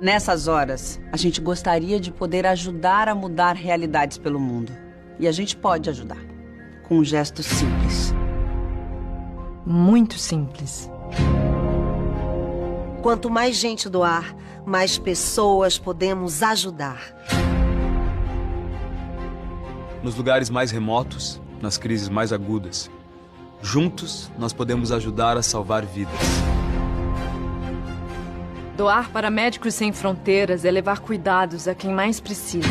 Nessas horas, a gente gostaria de poder ajudar a mudar realidades pelo mundo. E a gente pode ajudar, com um gesto simples. Muito simples. Quanto mais gente doar, mais pessoas podemos ajudar. Nos lugares mais remotos, nas crises mais agudas. Juntos, nós podemos ajudar a salvar vidas. Doar para Médicos Sem Fronteiras é levar cuidados a quem mais precisa.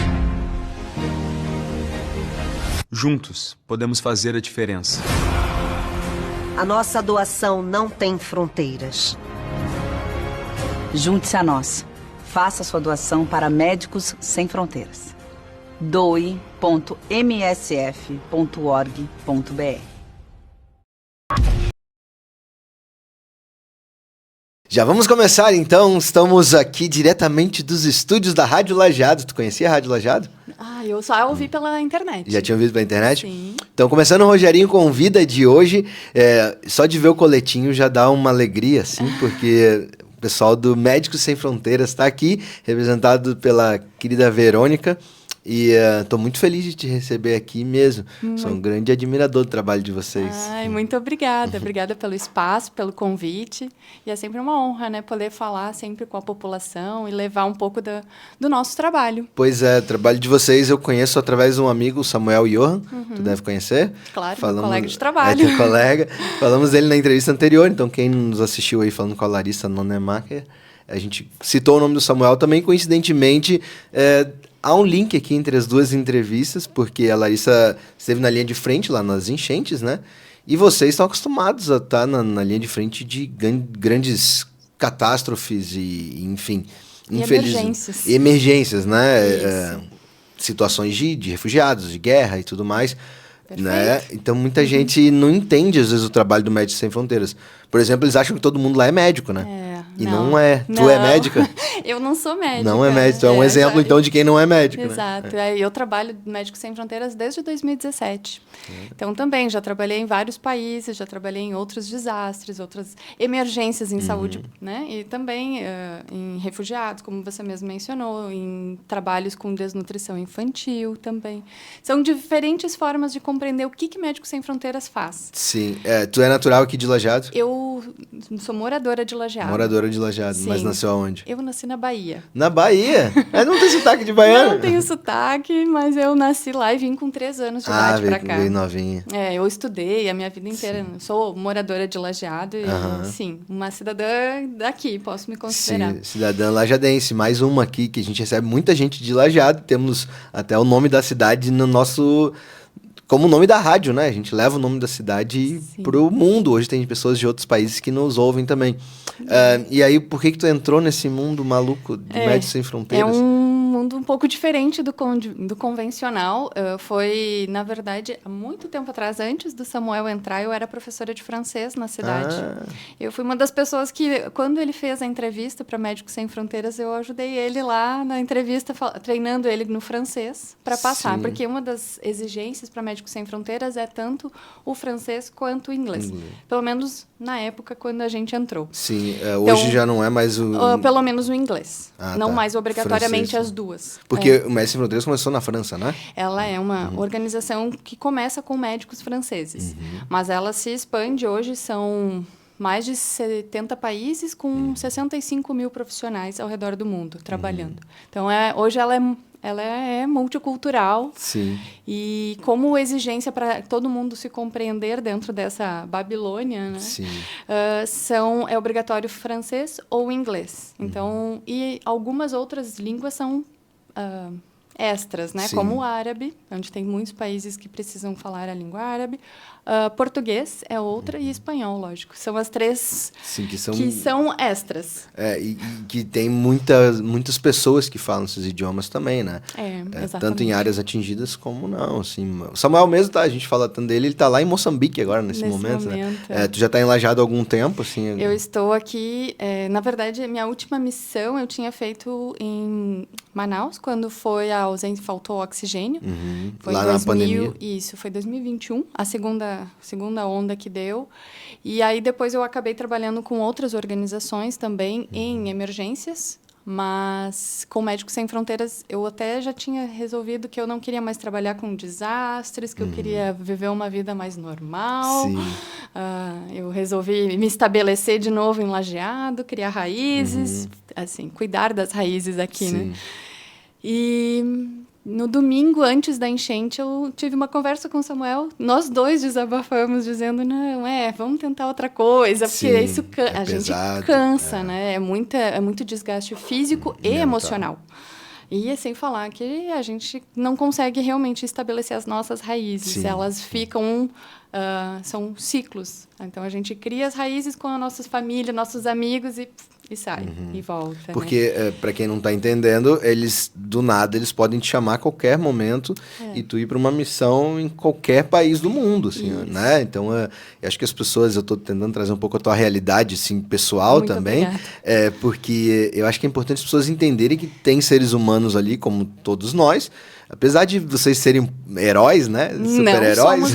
Juntos, podemos fazer a diferença. A nossa doação não tem fronteiras. Junte-se a nós. Faça sua doação para Médicos Sem Fronteiras. doe.msf.org.br. Já vamos começar, então. Estamos aqui diretamente dos estúdios da Rádio Lajeado. Tu conhecia a Rádio Lajeado? Eu só ouvi pela internet. Já tinha ouvido pela internet? Sim. Então, começando o Rogerinho Convida de hoje, só de ver o coletinho já dá uma alegria, assim, porque o pessoal do Médicos Sem Fronteiras está aqui, representado pela querida Verônica. E estou muito feliz de te receber aqui mesmo. Sou um grande admirador do trabalho de vocês. Ai, muito obrigada. Obrigada pelo espaço, pelo convite. E é sempre uma honra, né? Poder falar sempre com a população e levar um pouco do nosso trabalho. Pois é, o trabalho de vocês eu conheço através de um amigo, Samuel Johan. Tu deve conhecer. Claro, meu colega de trabalho. É teu colega. Falamos dele na entrevista anterior, então quem nos assistiu aí falando com a Larissa Nonemacher, a gente citou o nome do Samuel também, coincidentemente. Há um link aqui entre as duas entrevistas, porque a Larissa esteve na linha de frente lá nas enchentes, né? E vocês estão acostumados a estar na linha de frente de grandes catástrofes e enfim... Emergências. Emergências, né? Situações de refugiados, de guerra e tudo mais. Né? Então, muita gente não entende, às vezes, o trabalho do Médicos Sem Fronteiras. Por exemplo, eles acham que todo mundo lá é médico, né? E não é. Tu é médica? Eu não sou médica. Não é médico. Tu é um exemplo, então, de quem não é médico. Exato. Né? Eu trabalho Médicos Sem Fronteiras desde 2017. Então, também, já trabalhei em vários países, já trabalhei em outros desastres, outras emergências em saúde, né? E também em refugiados, como você mesmo mencionou, em trabalhos com desnutrição infantil também. São diferentes formas de compreender o que Médicos Sem Fronteiras faz. Sim. Tu é natural aqui de Lajeado? Eu sou moradora de Lajeado. Moradora de Lajeado, mas nasceu aonde? Eu nasci na Bahia. Na Bahia? Não tem sotaque de baiano? Não tenho sotaque, mas eu nasci lá e vim com 3 anos de idade pra cá. Veio novinha. Eu estudei a minha vida inteira. Sou moradora de Lajeado e, sim, uma cidadã daqui, posso me considerar. Sim, cidadã lajadense. Mais uma aqui, que a gente recebe muita gente de Lajeado. Temos até o nome da cidade no nosso... Como o nome da rádio, né? A gente leva o nome da cidade pro mundo. Hoje tem pessoas de outros países que nos ouvem também. E aí, por que tu entrou nesse mundo maluco de Médicos Sem Fronteiras? É um mundo um pouco diferente do convencional. Foi, na verdade, há muito tempo atrás, antes do Samuel entrar, eu era professora de francês na cidade. Eu fui uma das pessoas que, quando ele fez a entrevista para Médicos Sem Fronteiras, eu ajudei ele lá na entrevista, treinando ele no francês para passar. Porque uma das exigências para Médicos Sem Fronteiras é tanto o francês quanto o inglês. Pelo menos na época, quando a gente entrou. Sim, hoje já não é mais o... Pelo menos o inglês. Não mais obrigatoriamente francês, as duas. Porque o Médicos Sem Fronteiras começou na França, né? Ela é uma organização que começa com médicos franceses. Mas ela se expande hoje, são mais de 70 países com 65 mil profissionais ao redor do mundo trabalhando. Então, hoje ela é multicultural. Sim. E como exigência para todo mundo se compreender dentro dessa Babilônia, né? Sim. É obrigatório francês ou inglês. Então, e algumas outras línguas são extras, né? Como o árabe, onde tem muitos países que precisam falar a língua árabe. Português é outra e espanhol, lógico. São as 3 que são extras. E que tem muitas pessoas que falam esses idiomas também, né? Exatamente. Tanto em áreas atingidas como não, assim. O Samuel mesmo, a gente fala tanto dele, ele tá lá em Moçambique agora, nesse momento. Né? Tu já tá em Lajeado há algum tempo, assim? Eu estou aqui, na verdade, minha última missão eu tinha feito em Manaus, quando faltou oxigênio. Foi lá na pandemia. Isso, foi 2021, a segunda onda que deu. E aí depois eu acabei trabalhando com outras organizações também em emergências, Mas com Médicos Sem Fronteiras, eu até já tinha resolvido que eu não queria mais trabalhar com desastres, que eu queria viver uma vida mais normal. Sim. Eu resolvi me estabelecer de novo em Lajeado, criar raízes, assim, cuidar das raízes aqui, Sim. né? E no domingo, antes da enchente, eu tive uma conversa com o Samuel. Nós dois desabafamos, dizendo, vamos tentar outra coisa, porque Sim, isso a gente pesado, cansa, né? É muito desgaste físico e Mental. emocional. E sem falar que a gente não consegue realmente estabelecer as nossas raízes. Sim. Elas ficam... são ciclos. Então, a gente cria as raízes com a nossa família, nossos amigos e sai, e volta. Porque, para quem não tá entendendo, eles, do nada, eles podem te chamar a qualquer momento e tu ir para uma missão em qualquer país do mundo, assim, né? Então, eu acho que as pessoas, eu tô tentando trazer um pouco a tua realidade, assim, pessoal Muito também, obrigada. porque eu acho que é importante as pessoas entenderem que tem seres humanos ali, como todos nós, apesar de vocês serem heróis, né? Super-heróis.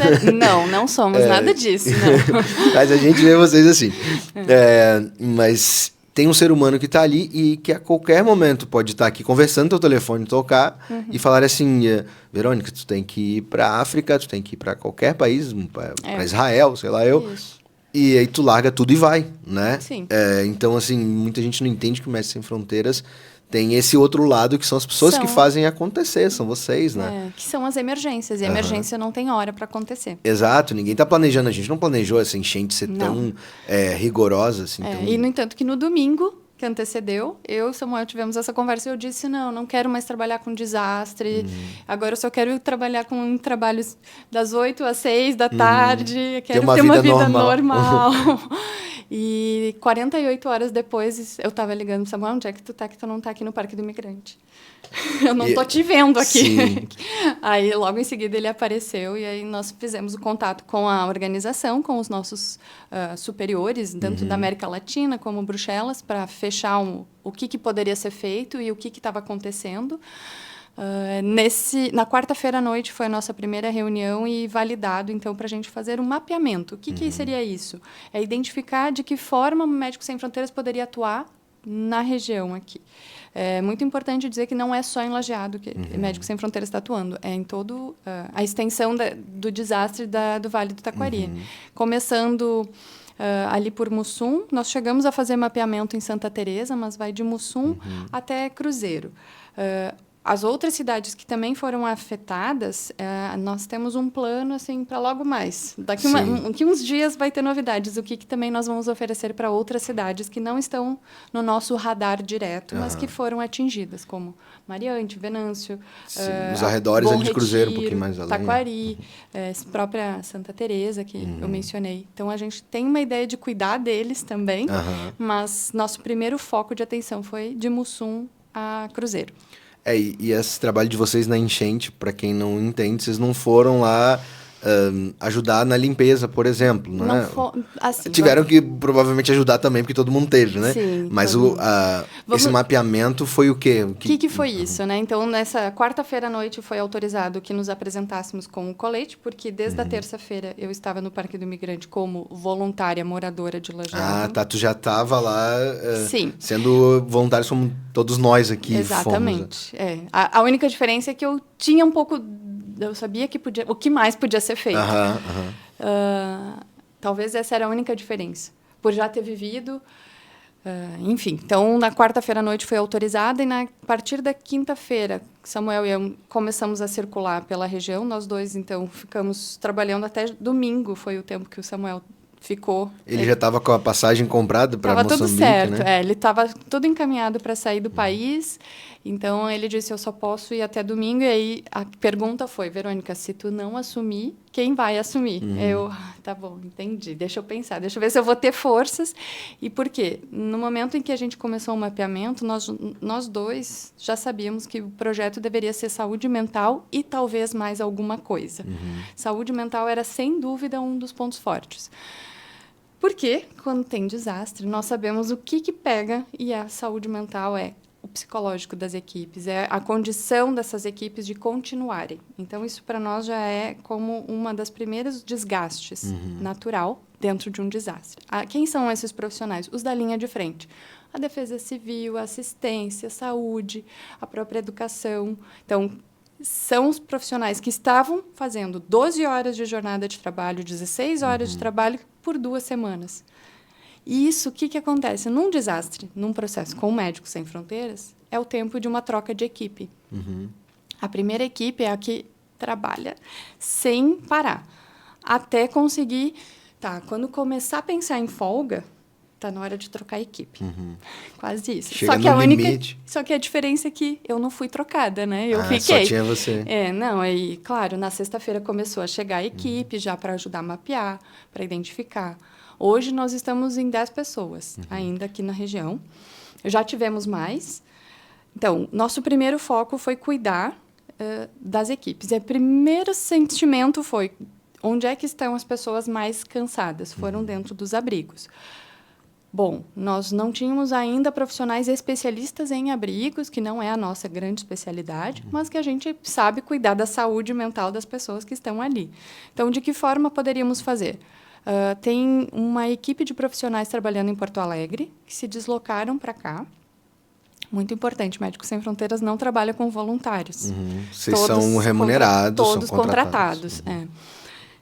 Não somos nada disso, não. Mas a gente vê vocês assim. Mas tem um ser humano que está ali e que a qualquer momento pode estar aqui conversando, teu telefone tocar e falar assim, Verônica, tu tem que ir para a África, tu tem que ir para qualquer país, para Israel, sei lá eu. Isso. E aí tu larga tudo e vai, né? Sim. Então, assim, muita gente não entende que o Médicos Sem Fronteiras tem esse outro lado que são as pessoas que fazem acontecer, são vocês, né? Que são as emergências. E a emergência não tem hora para acontecer. Exato, ninguém tá planejando, a gente não planejou essa enchente ser tão rigorosa, assim. Tão... E, no entanto, que no domingo que antecedeu, eu e o Samuel tivemos essa conversa e eu disse, não quero mais trabalhar com desastre, agora eu só quero trabalhar com trabalhos das 8 às 6 da tarde, quero ter uma vida normal. E 48 horas depois, eu tava ligando pro Samuel, onde é que tu tá, que tu não tá aqui no Parque do Imigrante? Eu não tô te vendo aqui. Sim. Aí, logo em seguida, ele apareceu e aí nós fizemos o contato com a organização, com os nossos superiores, dentro da América Latina, como Bruxelas, para fechar o que poderia ser feito e o que estava acontecendo. Na quarta-feira à noite foi a nossa primeira reunião e validado, então, para a gente fazer um mapeamento. O que seria isso? É identificar de que forma o Médicos Sem Fronteiras poderia atuar na região aqui. É muito importante dizer que não é só em Lajeado que Médicos Sem Fronteiras está atuando, é em todo a extensão do desastre do Vale do Taquari. Começando ali por Mussum, nós chegamos a fazer mapeamento em Santa Teresa, mas vai de Mussum até Cruzeiro. As outras cidades que também foram afetadas, nós temos um plano assim para logo mais. Daqui uns dias vai ter novidades. O que também nós vamos oferecer para outras cidades que não estão no nosso radar direto, mas que foram atingidas, como Mariante, Venâncio, nos arredores Bom ali de Cruzeiro, um Retiro, pouquinho mais além. Taquari, própria Santa Teresa, que eu mencionei. Então, a gente tem uma ideia de cuidar deles também, mas nosso primeiro foco de atenção foi de Mussum a Cruzeiro. E esse trabalho de vocês na enchente, para quem não entende, vocês não foram lá ajudar na limpeza, por exemplo, né? Tiveram que provavelmente ajudar também, porque todo mundo teve, né? Sim, mas esse mapeamento foi o quê? O que foi isso, né? Então, nessa quarta-feira à noite foi autorizado que nos apresentássemos com o colete, porque desde a terça-feira eu estava no Parque do Imigrante como voluntária moradora de Lajeado. Tu já estava lá Sim. sendo voluntários como todos nós aqui. Exatamente. A única diferença é que eu tinha um pouco... Eu sabia o que mais podia ser feito. Talvez essa era a única diferença. Por já ter vivido... enfim, então, na quarta-feira à noite foi autorizada e, a partir da quinta-feira, Samuel e eu começamos a circular pela região. Nós dois, então, ficamos trabalhando até domingo. Foi o tempo que o Samuel ficou. Ele já estava com a passagem comprada para Moçambique, tudo certo, né? Ele estava tudo encaminhado para sair do país. Então, ele disse, eu só posso ir até domingo. E aí, a pergunta foi, Verônica, se tu não assumir, quem vai assumir? Eu, tá bom, entendi. Deixa eu pensar, deixa eu ver se eu vou ter forças. E por quê? No momento em que a gente começou o mapeamento, nós dois já sabíamos que o projeto deveria ser saúde mental e talvez mais alguma coisa. Saúde mental era, sem dúvida, um dos pontos fortes. Porque, quando tem desastre, nós sabemos o que pega, e a saúde mental é o psicológico das equipes, é a condição dessas equipes de continuarem. Então, isso para nós já é como uma das primeiros desgastes natural dentro de um desastre. Quem são esses profissionais? Os da linha de frente. A defesa civil, a assistência, a saúde, a própria educação. Então, são os profissionais que estavam fazendo 12 horas de jornada de trabalho, 16 horas de trabalho por 2 semanas. E isso, o que acontece? Num desastre, num processo com Médicos Sem Fronteiras, é o tempo de uma troca de equipe. A primeira equipe é a que trabalha sem parar, até conseguir... quando começar a pensar em folga, está na hora de trocar a equipe. Quase isso. Chega no limite. Só que a diferença é que eu não fui trocada, né? Eu fiquei. Só tinha você. Aí, claro, na sexta-feira começou a chegar a equipe já para ajudar a mapear, para identificar. Hoje nós estamos em 10 pessoas, ainda aqui na região. Já tivemos mais. Então, nosso primeiro foco foi cuidar das equipes. E o primeiro sentimento foi onde é que estão as pessoas mais cansadas? Foram dentro dos abrigos. Bom, nós não tínhamos ainda profissionais especialistas em abrigos, que não é a nossa grande especialidade, mas que a gente sabe cuidar da saúde mental das pessoas que estão ali. Então, de que forma poderíamos fazer? Tem uma equipe de profissionais trabalhando em Porto Alegre, que se deslocaram para cá. Muito importante, Médicos Sem Fronteiras não trabalha com voluntários. Vocês são remunerados, todos são contratados.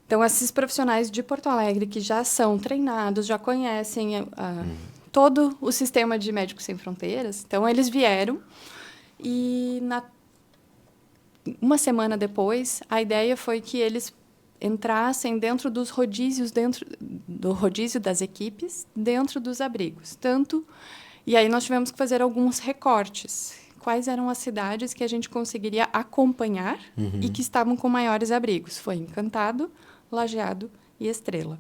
Então, esses profissionais de Porto Alegre, que já são treinados, já conhecem todo o sistema de Médicos Sem Fronteiras, então, eles vieram e, uma semana depois, a ideia foi que eles entrassem dentro dos rodízios, dentro do rodízio das equipes, dentro dos abrigos. E aí nós tivemos que fazer alguns recortes. Quais eram as cidades que a gente conseguiria acompanhar e que estavam com maiores abrigos? Foi Encantado, Lajeado e Estrela.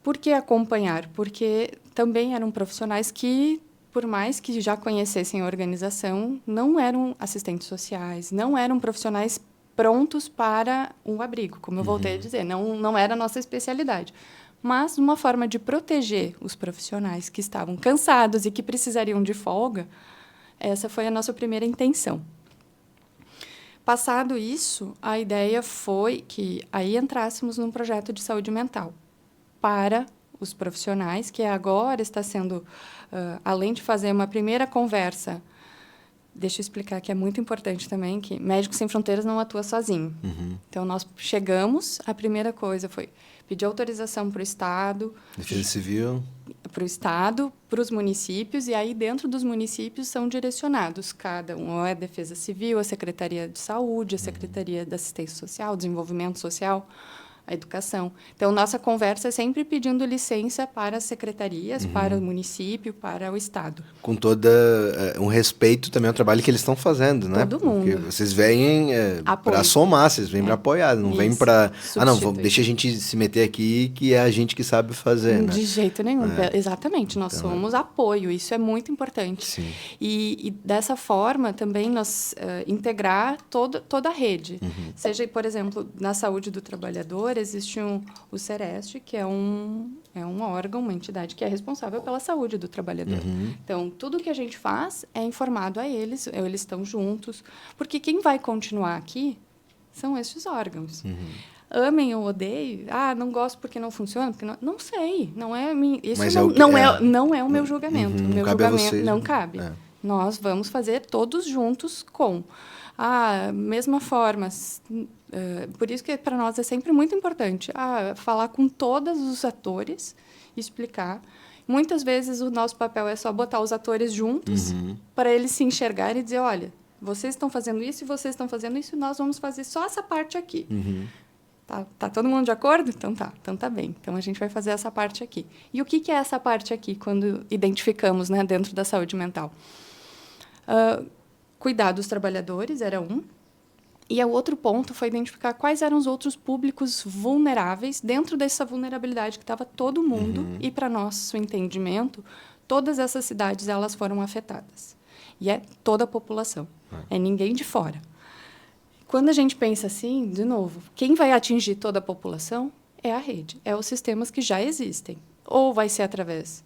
Por que acompanhar? Porque também eram profissionais que, por mais que já conhecessem a organização, não eram assistentes sociais, não eram profissionais prontos para um abrigo, como eu voltei a dizer, não era a nossa especialidade. Mas, uma forma de proteger os profissionais que estavam cansados e que precisariam de folga, essa foi a nossa primeira intenção. Passado isso, a ideia foi que aí entrássemos num projeto de saúde mental para os profissionais, que agora está sendo, além de fazer uma primeira conversa. Deixa eu explicar que é muito importante também que Médicos Sem Fronteiras não atua sozinho. Então, nós chegamos, a primeira coisa foi pedir autorização para o Estado. Defesa Civil. Para o Estado, para os municípios, e aí dentro dos municípios são direcionados. Cada um, ou é a Defesa Civil, a Secretaria de Saúde, a Secretaria da Assistência Social, Desenvolvimento Social, a Educação. Então, nossa conversa é sempre pedindo licença para as secretarias, para o município, para o Estado. Com todo um respeito também ao trabalho que eles estão fazendo, né? Todo mundo. Porque vocês vêm para somar, vocês vêm para apoiar, não vêm para... deixa a gente se meter aqui, que é a gente que sabe fazer, né? De jeito nenhum. Exatamente, nós somos apoio, isso é muito importante. Sim. E dessa forma, também, nós integrar toda a rede. Seja, por exemplo, na saúde do trabalhador, existe o Sereste, que é um órgão, uma entidade que é responsável pela saúde do trabalhador. Então, tudo que a gente faz é informado a eles estão juntos, porque quem vai continuar aqui são esses órgãos. Amem ou odeiem, não gosto porque não funciona, porque não sei, não é isso. Mas não é o meu julgamento. O meu julgamento não cabe. Nós vamos fazer todos juntos com a mesma forma. Por isso que para nós é sempre muito importante falar com todos os atores, explicar. Muitas vezes o nosso papel é só botar os atores juntos para eles se enxergarem e dizer, olha, vocês estão fazendo isso e vocês estão fazendo isso e nós vamos fazer só essa parte aqui. Tá todo mundo de acordo? Então tá bem. Então a gente vai fazer essa parte aqui. E o que é essa parte aqui quando identificamos, né, dentro da saúde mental? Cuidar dos trabalhadores era um. E o outro ponto foi identificar quais eram os outros públicos vulneráveis dentro dessa vulnerabilidade que estava todo mundo. E, para nosso entendimento, todas essas cidades elas foram afetadas. E é toda a população. É ninguém de fora. Quando a gente pensa assim, de novo, quem vai atingir toda a população é a rede. É os sistemas que já existem. Ou vai ser através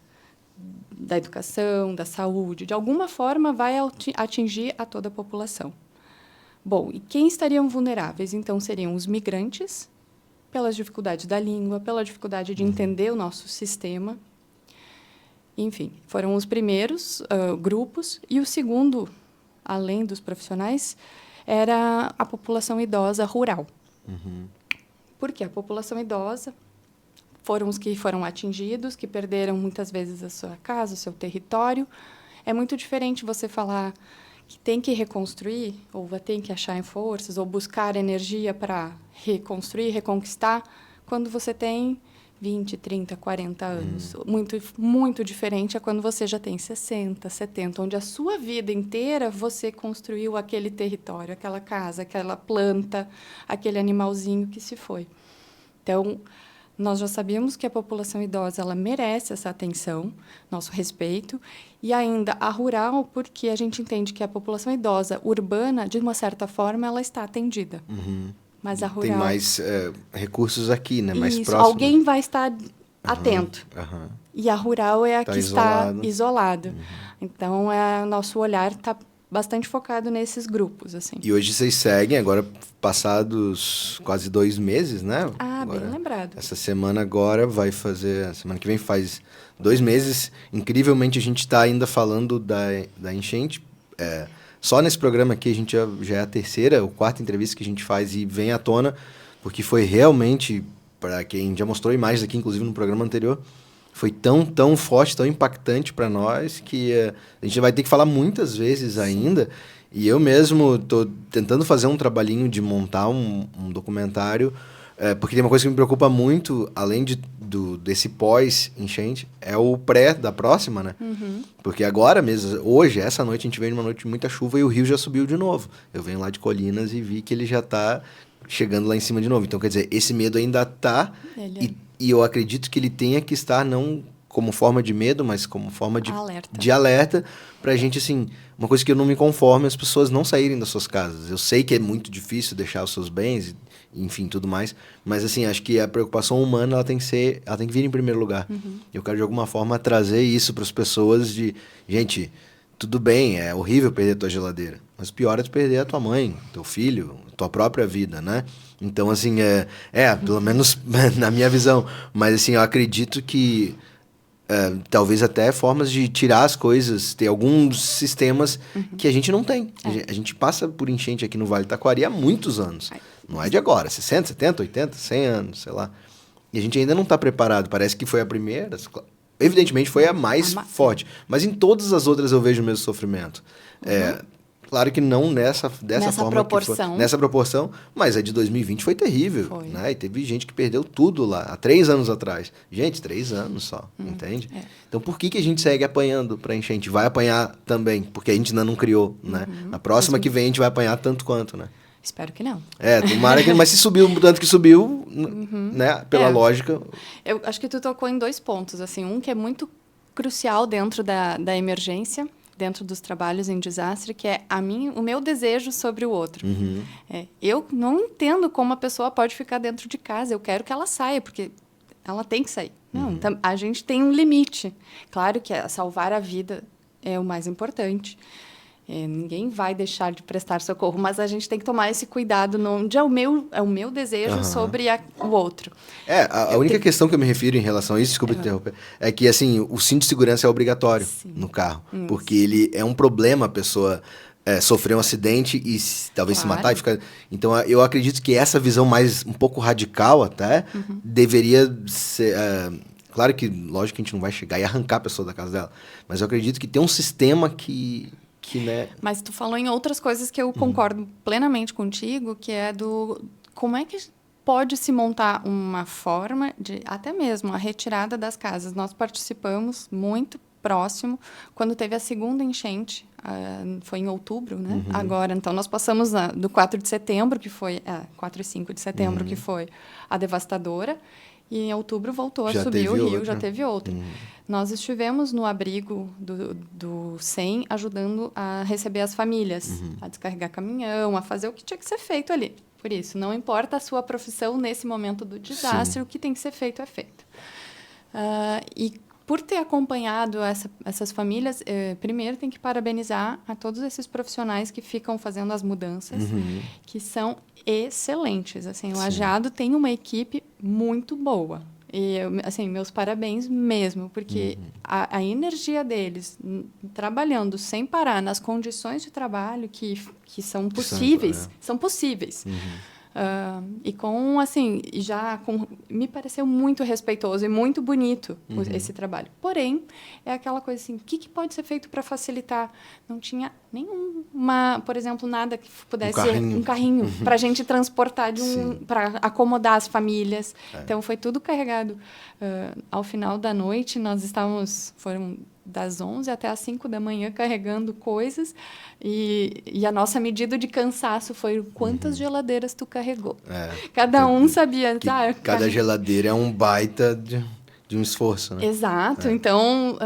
da educação, da saúde, de alguma forma vai atingir a toda a população. Bom, e quem estariam vulneráveis? Então, seriam os migrantes, pelas dificuldades da língua, pela dificuldade de entender o nosso sistema. Enfim, foram os primeiros grupos. E o segundo, além dos profissionais, era a população idosa rural. Porque a população idosa foram os que foram atingidos, que perderam muitas vezes a sua casa, o seu território. É muito diferente você falar que tem que reconstruir, ou tem que achar forças, ou buscar energia para reconstruir, reconquistar, quando você tem 20, 30, 40 anos. Muito, muito diferente é quando você já tem 60, 70, onde a sua vida inteira você construiu aquele território, aquela casa, aquela planta, aquele animalzinho que se foi. Então, nós já sabíamos que a população idosa ela merece essa atenção, nosso respeito, e ainda a rural, porque a gente entende que a população idosa urbana, de uma certa forma, ela está atendida. Mas a rural... Tem mais recursos aqui, né? Mais Isso, próximo. alguém vai estar atento. E a rural é a que está isolada. Então, nosso olhar está bastante focado nesses grupos, assim. E hoje vocês seguem, agora passados quase 2 meses, né? Agora, bem lembrado. Essa semana agora vai fazer... A semana que vem faz 2 meses. Incrivelmente, a gente está ainda falando da enchente. Só nesse programa aqui, a gente já é a 3ª ou 4ª entrevista que a gente faz e vem à tona, porque foi realmente, para quem já mostrou imagens aqui, inclusive no programa anterior, foi tão forte, tão impactante para nós, que a gente vai ter que falar muitas vezes ainda. E eu mesmo estou tentando fazer um trabalhinho de montar um documentário, porque tem uma coisa que me preocupa muito, além desse pós-enchente, é o pré da próxima, né? Porque agora mesmo, hoje, essa noite, a gente veio numa noite de muita chuva e o rio já subiu de novo. Eu venho lá de Colinas e vi que ele já está chegando lá em cima de novo. Então, quer dizer, esse medo ainda está e eu acredito que ele tenha que estar não como forma de medo, mas como forma de alerta pra gente, assim, uma coisa que eu não me conformo é as pessoas não saírem das suas casas. Eu sei que é muito difícil deixar os seus bens, enfim, tudo mais, mas, assim, acho que a preocupação humana, ela tem que vir em primeiro lugar. Eu quero, de alguma forma, trazer isso para as pessoas de, gente, tudo bem, é horrível perder a tua geladeira, mas pior é tu perder a tua mãe, teu filho, tua própria vida, né? Então, assim, pelo menos na minha visão, mas, assim, eu acredito que talvez até formas de tirar as coisas, ter alguns sistemas que a gente não tem. A gente passa por enchente aqui no Vale do Taquari há muitos anos. Não é de agora, 60, 70, 80, 100 anos, sei lá. E a gente ainda não está preparado. Parece que foi a primeira, evidentemente foi a mais forte. Mas em todas as outras eu vejo o mesmo sofrimento. Claro que não dessa forma. Proporção. Nessa proporção, mas a de 2020 foi terrível. Foi. Né? E teve gente que perdeu tudo lá, há 3 anos atrás. Gente, 3 anos só, entende? Então, por que a gente segue apanhando para enchente? Vai apanhar também, porque a gente ainda não criou, né? Na próxima que vem, a gente vai apanhar tanto quanto, né? Espero que não. Tomara que... Mas se subiu tanto que subiu, né? Pela lógica... Eu acho que tu tocou em 2 pontos, assim. Um que é muito crucial dentro da emergência, dentro dos trabalhos em desastre, que é o meu desejo sobre o outro. Eu não entendo como a pessoa pode ficar dentro de casa. Eu quero que ela saia, porque ela tem que sair. Não, a gente tem um limite. Claro que salvar a vida é o mais importante. Ninguém vai deixar de prestar socorro, mas a gente tem que tomar esse cuidado onde é o meu desejo sobre o outro. A única questão que eu me refiro em relação a isso, desculpa interromper, é que, assim, o cinto de segurança é obrigatório no carro, porque ele é um problema a pessoa sofrer um acidente e talvez se matar e ficar... Então, eu acredito que essa visão mais um pouco radical até deveria ser... Claro que, lógico que a gente não vai chegar e arrancar a pessoa da casa dela, mas eu acredito que tem um sistema que né... Mas tu falou em outras coisas que eu concordo plenamente contigo, que é como é que pode se montar uma forma de, até mesmo, a retirada das casas. Nós participamos muito próximo, quando teve a segunda enchente, foi em outubro, né? Agora, então, nós passamos do 4 de setembro, que foi... 4 e 5 de setembro, que foi a devastadora, e em outubro voltou a subir o rio, já teve outra. Nós estivemos no abrigo do SEM ajudando a receber as famílias, a descarregar caminhão, a fazer o que tinha que ser feito ali. Por isso, não importa a sua profissão nesse momento do desastre, o que tem que ser feito é feito. E por ter acompanhado essas famílias, primeiro tem que parabenizar a todos esses profissionais que ficam fazendo as mudanças, que são excelentes. Assim, o Lajeado tem uma equipe muito boa. E, assim, meus parabéns mesmo, porque a energia deles trabalhando sem parar nas condições de trabalho que são possíveis, são possíveis. E com, assim, me pareceu muito respeitoso e muito bonito esse trabalho. Porém, é aquela coisa assim, o que pode ser feito para facilitar? Não tinha por exemplo, nada que pudesse ser um carrinho para a gente transportar para acomodar as famílias. Então, foi tudo carregado. Ao final da noite, foram das 11 até as 5 da manhã carregando coisas e a nossa medida de cansaço foi quantas geladeiras tu carregou. Cada um sabia. Cada geladeira é um baita de um esforço, né? Exato. Então,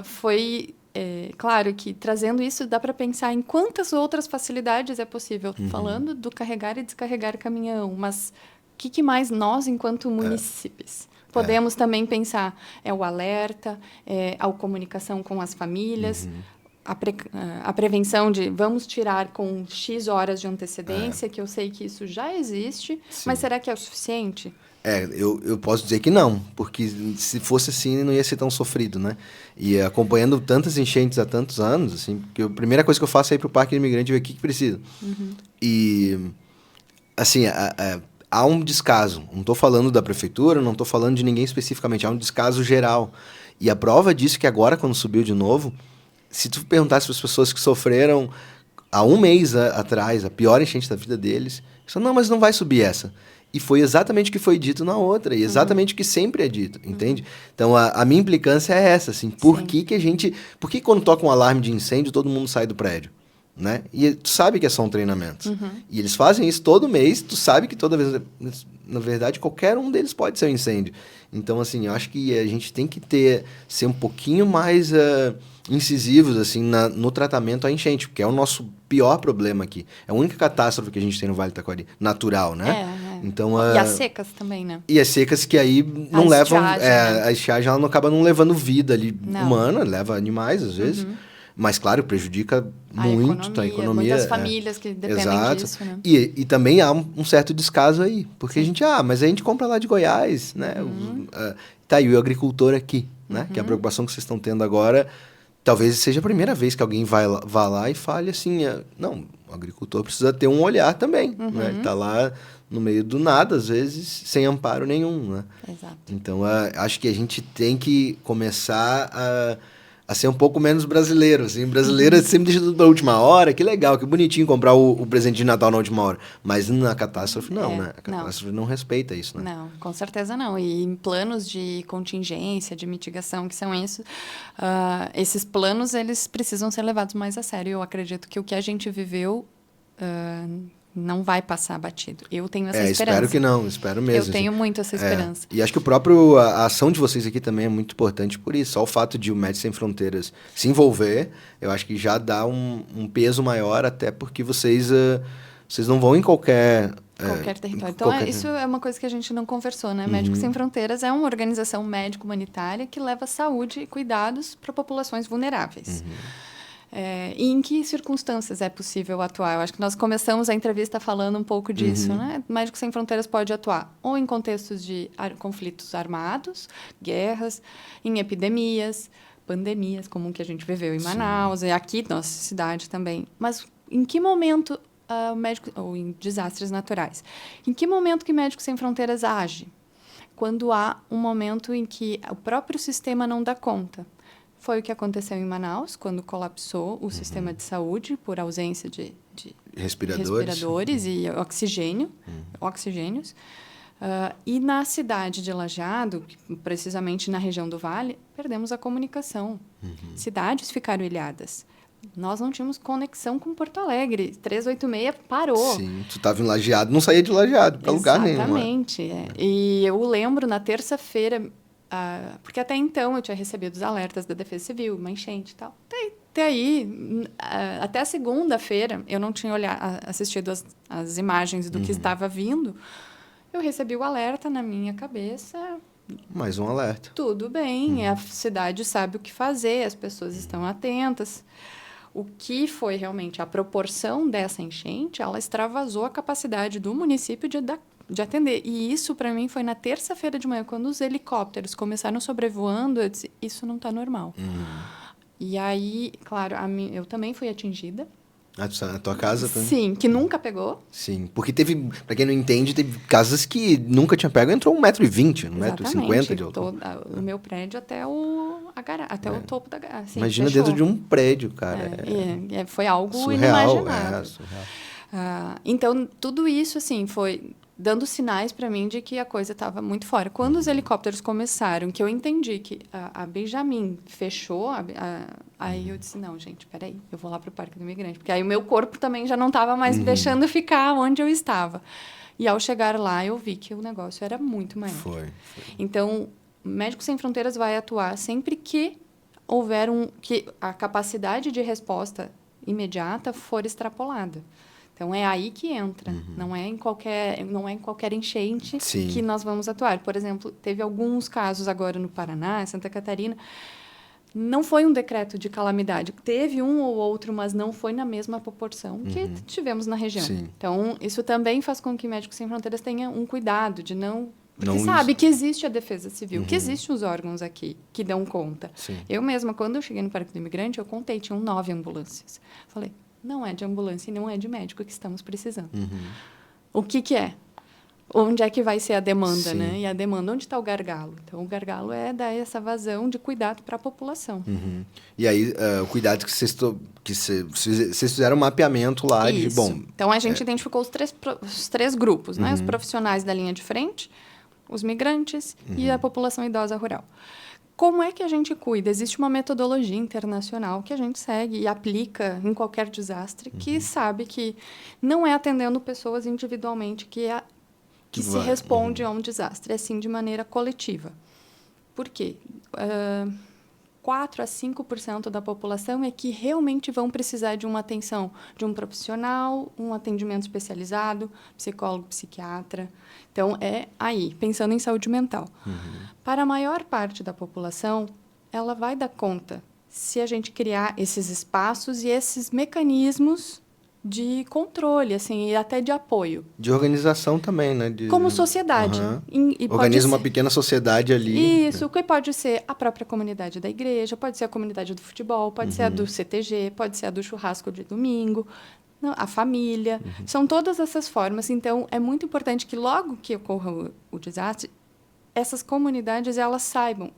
foi... claro que trazendo isso dá para pensar em quantas outras facilidades é possível. Falando do carregar e descarregar caminhão, mas o que mais nós, enquanto munícipes, podemos também pensar? É o alerta, a comunicação com as famílias, a prevenção de vamos tirar com X horas de antecedência, que eu sei que isso já existe, mas será que é o suficiente? Eu posso dizer que não, porque se fosse assim não ia ser tão sofrido, né? E acompanhando tantas enchentes há tantos anos, assim, porque a primeira coisa que eu faço é ir pro Parque do Imigrante e ver o que precisa. E, assim, há um descaso. Não estou falando da prefeitura, não estou falando de ninguém especificamente, há um descaso geral. E a prova disso é que agora, quando subiu de novo, se tu perguntasse para as pessoas que sofreram há um mês atrás, a pior enchente da vida deles, não, mas não vai subir essa. E foi exatamente o que foi dito na outra, e exatamente o que sempre é dito, entende? Então, a minha implicância é essa, assim, por que quando toca um alarme de incêndio, todo mundo sai do prédio, né? E tu sabe que é só um treinamento. E eles fazem isso todo mês, tu sabe que toda vez, na verdade, qualquer um deles pode ser um incêndio. Então, assim, eu acho que a gente tem que ser um pouquinho mais incisivos, assim, no tratamento à enchente, porque é o nosso pior problema aqui. É a única catástrofe que a gente tem no Vale do Taquari, natural, né? Então, e as secas também, né? E as secas que aí não levam... A estiagem, ela não acaba não levando vida ali humana, leva animais, às vezes. Mas, claro, prejudica muito a economia. Muitas famílias que dependem disso, né? E também há um certo descaso aí. Porque a gente, mas a gente compra lá de Goiás, né? Tá aí o agricultor aqui, né? Que é a preocupação que vocês estão tendo agora... Talvez seja a primeira vez que alguém vá lá e fale assim, não, o agricultor precisa ter um olhar também, né? Ele está lá no meio do nada, às vezes, sem amparo nenhum, né? Exato. Então, acho que a gente tem que começar a ser um pouco menos brasileiro, assim. Brasileiro sempre deixa tudo para a última hora, que legal, que bonitinho comprar o presente de Natal na última hora. Mas na catástrofe, não, né? A catástrofe não respeita isso, né? Não, com certeza não. E em planos de contingência, de mitigação, que são isso, esses planos, eles precisam ser levados mais a sério. Eu acredito que o que a gente viveu não vai passar batido. Eu tenho essa esperança. Espero que não, espero mesmo. Eu tenho muito essa esperança. E acho que a ação de vocês aqui também é muito importante por isso. Só o fato de o Médicos Sem Fronteiras se envolver, eu acho que já dá um peso maior, até porque vocês não vão em qualquer território. Então, isso é uma coisa que a gente não conversou, né? Médicos Sem Fronteiras é uma organização médico-humanitária que leva saúde e cuidados para populações vulneráveis. E em que circunstâncias é possível atuar? Eu acho que nós começamos a entrevista falando um pouco disso, né? Médicos Sem Fronteiras pode atuar ou em contextos de conflitos armados, guerras, em epidemias, pandemias, como o que a gente viveu em Manaus, e aqui na nossa cidade também. Mas em que momento ou em desastres naturais? Em que momento que Médicos Sem Fronteiras age? Quando há um momento em que o próprio sistema não dá conta. Foi o que aconteceu em Manaus, quando colapsou o sistema de saúde por ausência de respiradores e oxigênios. E na cidade de Lajeado, precisamente na região do Vale, perdemos a comunicação. Cidades ficaram ilhadas. Nós não tínhamos conexão com Porto Alegre. 386 parou. Sim, tu estava em Lajeado, não saía de Lajeado para lugar nenhum. Exatamente. E eu lembro, na terça-feira... porque até então eu tinha recebido os alertas da Defesa Civil, uma enchente e tal. Até aí, até a segunda-feira, eu não tinha assistido as imagens do que estava vindo. Eu recebi o alerta na minha cabeça, Mais um alerta. Tudo bem, a cidade sabe o que fazer, as pessoas estão atentas. O que foi realmente a proporção dessa enchente, ela extravasou a capacidade do município de atender. E isso, para mim, foi na terça-feira de manhã, quando os helicópteros começaram sobrevoando, eu disse, isso não está normal. E aí, claro, eu também fui atingida. A tua casa também? Sim, que nunca pegou. Sim, porque teve, pra quem não entende, teve casas que nunca tinha pego, entrou 1,20 m, 1,50 m de altura. O meu prédio até o topo da garagem. Assim, Imagina fechou. dentro de um prédio, cara. Foi algo surreal, inimaginável. Surreal. Então, tudo isso, assim, foi dando sinais para mim de que a coisa estava muito fora. Quando os helicópteros começaram, que eu entendi que a Benjamin fechou, aí eu disse, não, gente, peraí, eu vou lá para o Parque do Imigrante. Porque aí o meu corpo também já não estava mais deixando ficar onde eu estava. E ao chegar lá, eu vi que o negócio era muito maior. Foi. Então, Médicos Sem Fronteiras vai atuar sempre que houver que a capacidade de resposta imediata for extrapolada. Então, é aí que entra. Não é em qualquer enchente que nós vamos atuar. Por exemplo, teve alguns casos agora no Paraná, Santa Catarina. Não foi um decreto de calamidade. Teve um ou outro, mas não foi na mesma proporção que tivemos na região. Sim. Então, isso também faz com que Médicos Sem Fronteiras tenha um cuidado de não... Porque Não sabe que existe a Defesa Civil, que existem os órgãos aqui que dão conta. Sim. Eu mesma, quando eu cheguei no Parque do Imigrante, eu contei, tinham 9 ambulâncias. Falei... Não é de ambulância e não é de médico que estamos precisando. O que é? Onde é que vai ser a demanda, né? E a demanda, onde está o gargalo? Então, o gargalo é dar essa vazão de cuidado para a população. E aí, o cuidado que vocês fizeram um mapeamento lá de, bom... Então, a gente identificou os três grupos, né? Os profissionais da linha de frente, os migrantes e a população idosa rural. Como é que a gente cuida? Existe uma metodologia internacional que a gente segue e aplica em qualquer desastre, que sabe que não é atendendo pessoas individualmente que se responde a um desastre, é sim de maneira coletiva. Por quê? 4 a 5% da população é que realmente vão precisar de uma atenção de um profissional, um atendimento especializado, psicólogo, psiquiatra. Então, é aí, pensando em saúde mental. Para a maior parte da população, ela vai dar conta se a gente criar esses espaços e esses mecanismos de controle, assim, e até de apoio. De organização também, né? Como sociedade. Organiza uma pequena sociedade ali. Isso, o que pode ser a própria comunidade da igreja, pode ser a comunidade do futebol, pode ser a do CTG, pode ser a do churrasco de domingo, a família. São todas essas formas. Então, é muito importante que logo que ocorra o desastre, essas comunidades elas saibam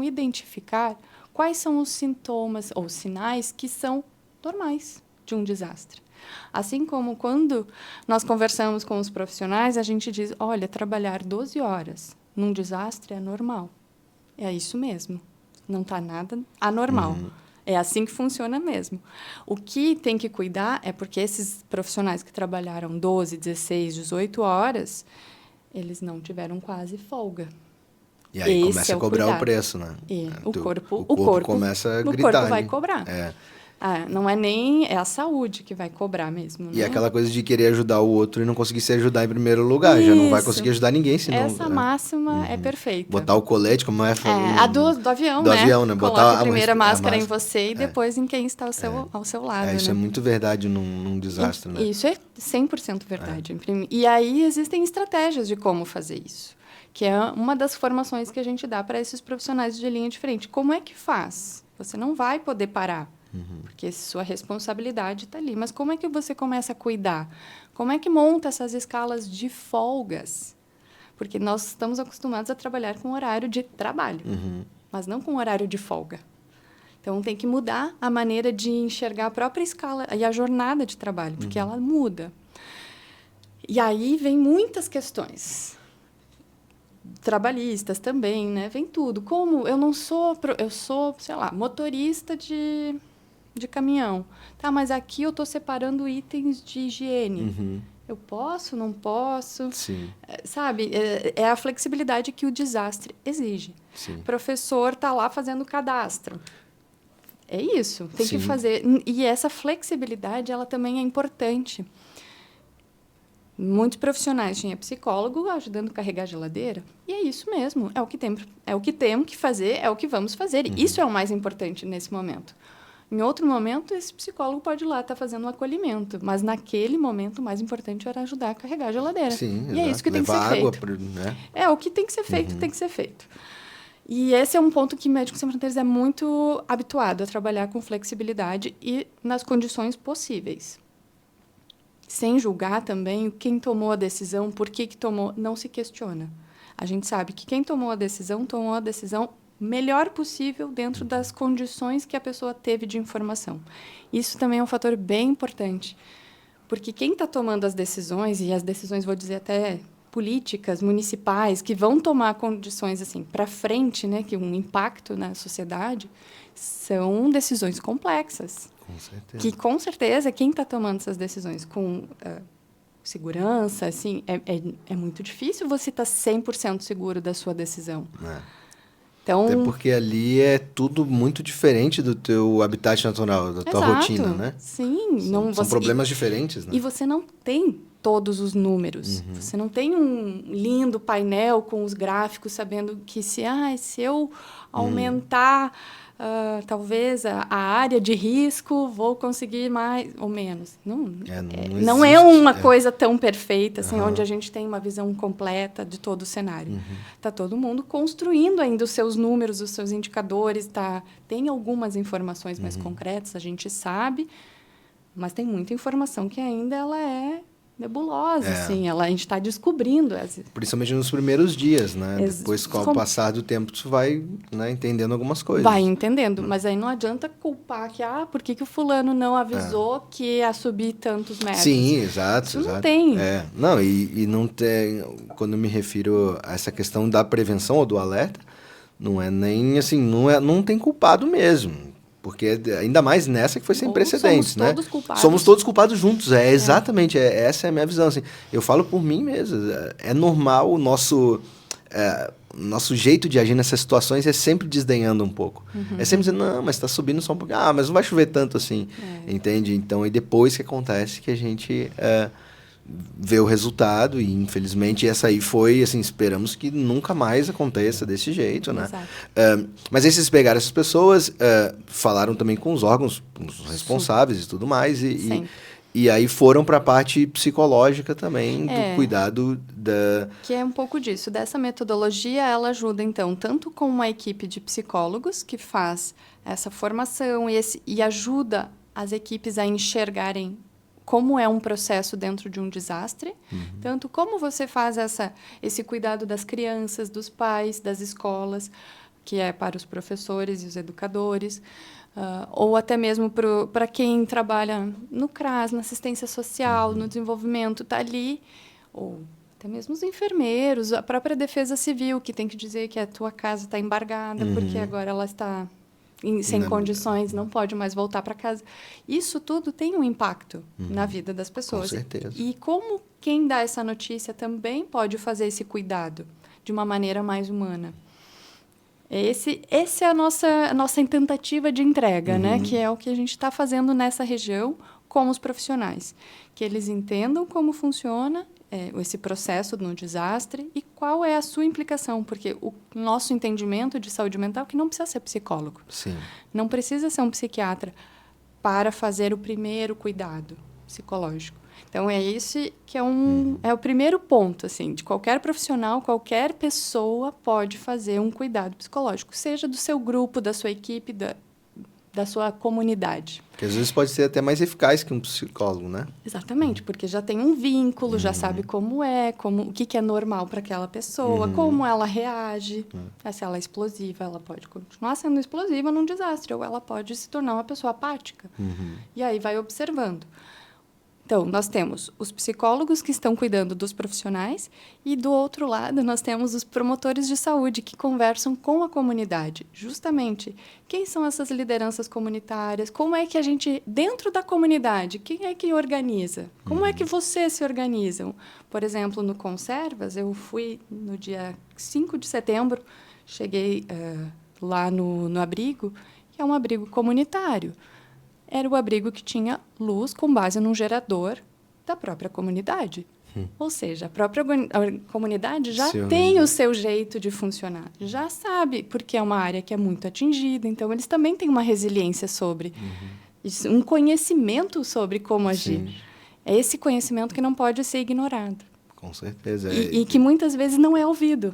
identificar quais são os sintomas ou sinais que são normais de um desastre. Assim como quando nós conversamos com os profissionais, a gente diz, olha, trabalhar 12 horas num desastre é normal. É isso mesmo. Não está nada anormal. É assim que funciona mesmo. O que tem que cuidar é porque esses profissionais que trabalharam 12, 16, 18 horas, eles não tiveram quase folga. E aí começa a cobrar o preço, né? O corpo começa a gritar. O corpo vai cobrar. Não é nem... É a saúde que vai cobrar mesmo. E né? aquela coisa de querer ajudar o outro e não conseguir se ajudar em primeiro lugar. Já não vai conseguir ajudar ninguém, senão... Essa máxima é perfeita. Botar o colete, como é... A do avião, do né? avião, né? Botar a primeira máscara em você e depois em quem está ao seu lado. Isso né? é muito verdade num desastre, né? Isso é 100% verdade. E aí existem estratégias de como fazer isso. Que é uma das formações que a gente dá para esses profissionais de linha de frente. Como é que faz? Você não vai poder parar. Porque sua responsabilidade está ali. Mas como é que você começa a cuidar? Como é que monta essas escalas de folgas? Porque nós estamos acostumados a trabalhar com horário de trabalho, mas não com horário de folga. Então, tem que mudar a maneira de enxergar a própria escala e a jornada de trabalho, porque ela muda. E aí vem muitas questões trabalhistas também, né? Vem tudo. Como eu sou, sei lá, motorista de caminhão. Tá, mas aqui eu estou separando itens de higiene. Eu posso, não posso? Sim. Sabe? É a flexibilidade que o desastre exige. Sim. O professor está lá fazendo cadastro. É isso. Tem que fazer. E essa flexibilidade, ela também é importante. Muitos profissionais tinha psicólogo ajudando a carregar a geladeira. E é isso mesmo. É o que temos que fazer, é o que vamos fazer. Isso é o mais importante nesse momento. Em outro momento, esse psicólogo pode ir lá estar fazendo um acolhimento. Mas naquele momento, o mais importante era ajudar a carregar a geladeira. Sim, e é isso que tem que ser água feito. né? É, o que tem que ser feito, tem que ser feito. E esse é um ponto que Médicos Sem Fronteiras é muito habituado a trabalhar com flexibilidade e nas condições possíveis. Sem julgar também quem tomou a decisão, por que tomou, não se questiona. A gente sabe que quem tomou a decisão melhor possível dentro das condições que a pessoa teve de informação. Isso também é um fator bem importante, porque quem está tomando as decisões, e as decisões, vou dizer até políticas municipais, que vão tomar condições assim para frente, né, que um impacto na sociedade, são decisões complexas. Com certeza. Que, com certeza, quem está tomando essas decisões com segurança, assim, é muito difícil você estar 100% seguro da sua decisão. Então, até porque ali é tudo muito diferente do teu habitat natural, da tua rotina, né? Sim. São problemas diferentes, né? E você não tem todos os números. Você não tem um lindo painel com os gráficos, sabendo que se eu aumentar... talvez a área de risco, vou conseguir mais ou menos. Não é uma coisa tão perfeita, assim, onde a gente tem uma visão completa de todo o cenário. Está todo mundo construindo ainda os seus números, os seus indicadores, tem algumas informações mais concretas, a gente sabe, mas tem muita informação que ainda ela é nebulosa, assim, a gente está descobrindo. Principalmente nos primeiros dias, né? Depois, com o passar do tempo, tu vai, né, entendendo algumas coisas. Vai entendendo, mas aí não adianta culpar que, por que o fulano não avisou que ia subir tantos metros? Sim, exato. Isso não tem. Não, e não tem, quando eu me refiro a essa questão da prevenção ou do alerta, não é nem assim, não tem culpado mesmo. Porque ainda mais nessa que foi sem precedentes, né? Todos culpados. Somos todos culpados juntos, exatamente, essa é a minha visão. Assim, eu falo por mim mesmo, é normal o nosso jeito de agir nessas situações é sempre desdenhando um pouco. É sempre dizendo, não, mas está subindo só um pouco, mas não vai chover tanto assim, entende? Então, e depois que acontece que a gente vê o resultado e, infelizmente, essa aí foi, assim, esperamos que nunca mais aconteça desse jeito, né? Mas aí vocês pegaram essas pessoas, falaram também com os órgãos, os responsáveis e tudo mais, e aí foram para a parte psicológica também, do cuidado da... Que é um pouco disso. Dessa metodologia, ela ajuda, então, tanto com uma equipe de psicólogos que faz essa formação e ajuda as equipes a enxergarem como é um processo dentro de um desastre, tanto como você faz esse cuidado das crianças, dos pais, das escolas, que é para os professores e os educadores, ou até mesmo para quem trabalha no CRAS, na assistência social, no desenvolvimento, está ali, ou até mesmo os enfermeiros, a própria defesa civil, que tem que dizer que a tua casa está embargada, porque agora ela está... sem condições, não pode mais voltar para casa. Isso tudo tem um impacto na vida das pessoas. Com certeza. E como quem dá essa notícia também pode fazer esse cuidado de uma maneira mais humana. Essa é a nossa tentativa de entrega, né? Que é o que a gente está fazendo nessa região com os profissionais. Que eles entendam como funciona esse processo no desastre e qual é a sua implicação, porque o nosso entendimento de saúde mental é que não precisa ser psicólogo. Sim. Não precisa ser um psiquiatra para fazer o primeiro cuidado psicológico. Então, é esse que é o primeiro ponto, assim, de qualquer profissional, qualquer pessoa pode fazer um cuidado psicológico, seja do seu grupo, da sua equipe, da sua comunidade. Que às vezes pode ser até mais eficaz que um psicólogo, né? Exatamente, porque já tem um vínculo, já sabe como o que é normal para aquela pessoa, como ela reage. Se ela é explosiva, ela pode continuar sendo explosiva num desastre, ou ela pode se tornar uma pessoa apática. E aí vai observando. Então, nós temos os psicólogos que estão cuidando dos profissionais e, do outro lado, nós temos os promotores de saúde que conversam com a comunidade. Justamente, quem são essas lideranças comunitárias? Como é que a gente, dentro da comunidade, quem é que organiza? Como é que vocês se organizam? Por exemplo, no Conservas, eu fui no dia 5 de setembro, cheguei lá no abrigo, que é um abrigo comunitário. Era o abrigo que tinha luz com base num gerador da própria comunidade. Ou seja, a própria a comunidade já Se tem organiza. o seu jeito de funcionar, já sabe, porque é uma área que é muito atingida, então eles também têm uma resiliência sobre, isso, um conhecimento sobre como agir. É esse conhecimento que não pode ser ignorado. Com certeza. E que muitas vezes não é ouvido.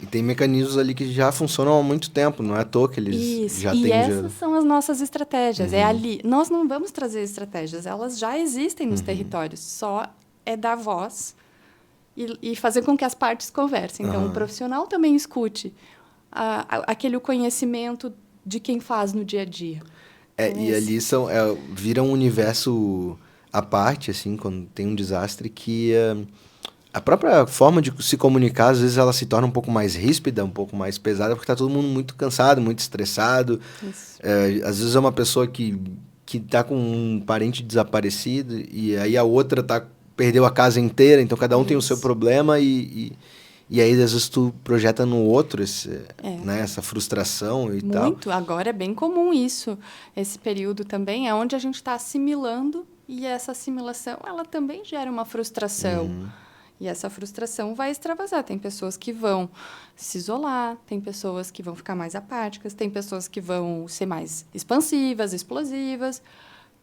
E tem mecanismos ali que já funcionam há muito tempo, não é à toa que eles Isso. já E têm... essas são as nossas estratégias. É ali. Nós não vamos trazer estratégias, elas já existem nos territórios. Só é dar voz e fazer com que as partes conversem. Então, o profissional também escute aquele conhecimento de quem faz no dia a dia. E ali vira um universo à parte, assim, quando tem um desastre que... a própria forma de se comunicar, às vezes, ela se torna um pouco mais ríspida, um pouco mais pesada, porque está todo mundo muito cansado, muito estressado. Às vezes é uma pessoa que está com um parente desaparecido e aí a outra perdeu a casa inteira, então cada um tem o seu problema e aí, às vezes, tu projeta no outro né, essa frustração e tal. Muito. Agora é bem comum isso. Esse período também é onde a gente está assimilando e essa assimilação, ela também gera uma frustração. E essa frustração vai extravasar. Tem pessoas que vão se isolar, tem pessoas que vão ficar mais apáticas, tem pessoas que vão ser mais expansivas, explosivas.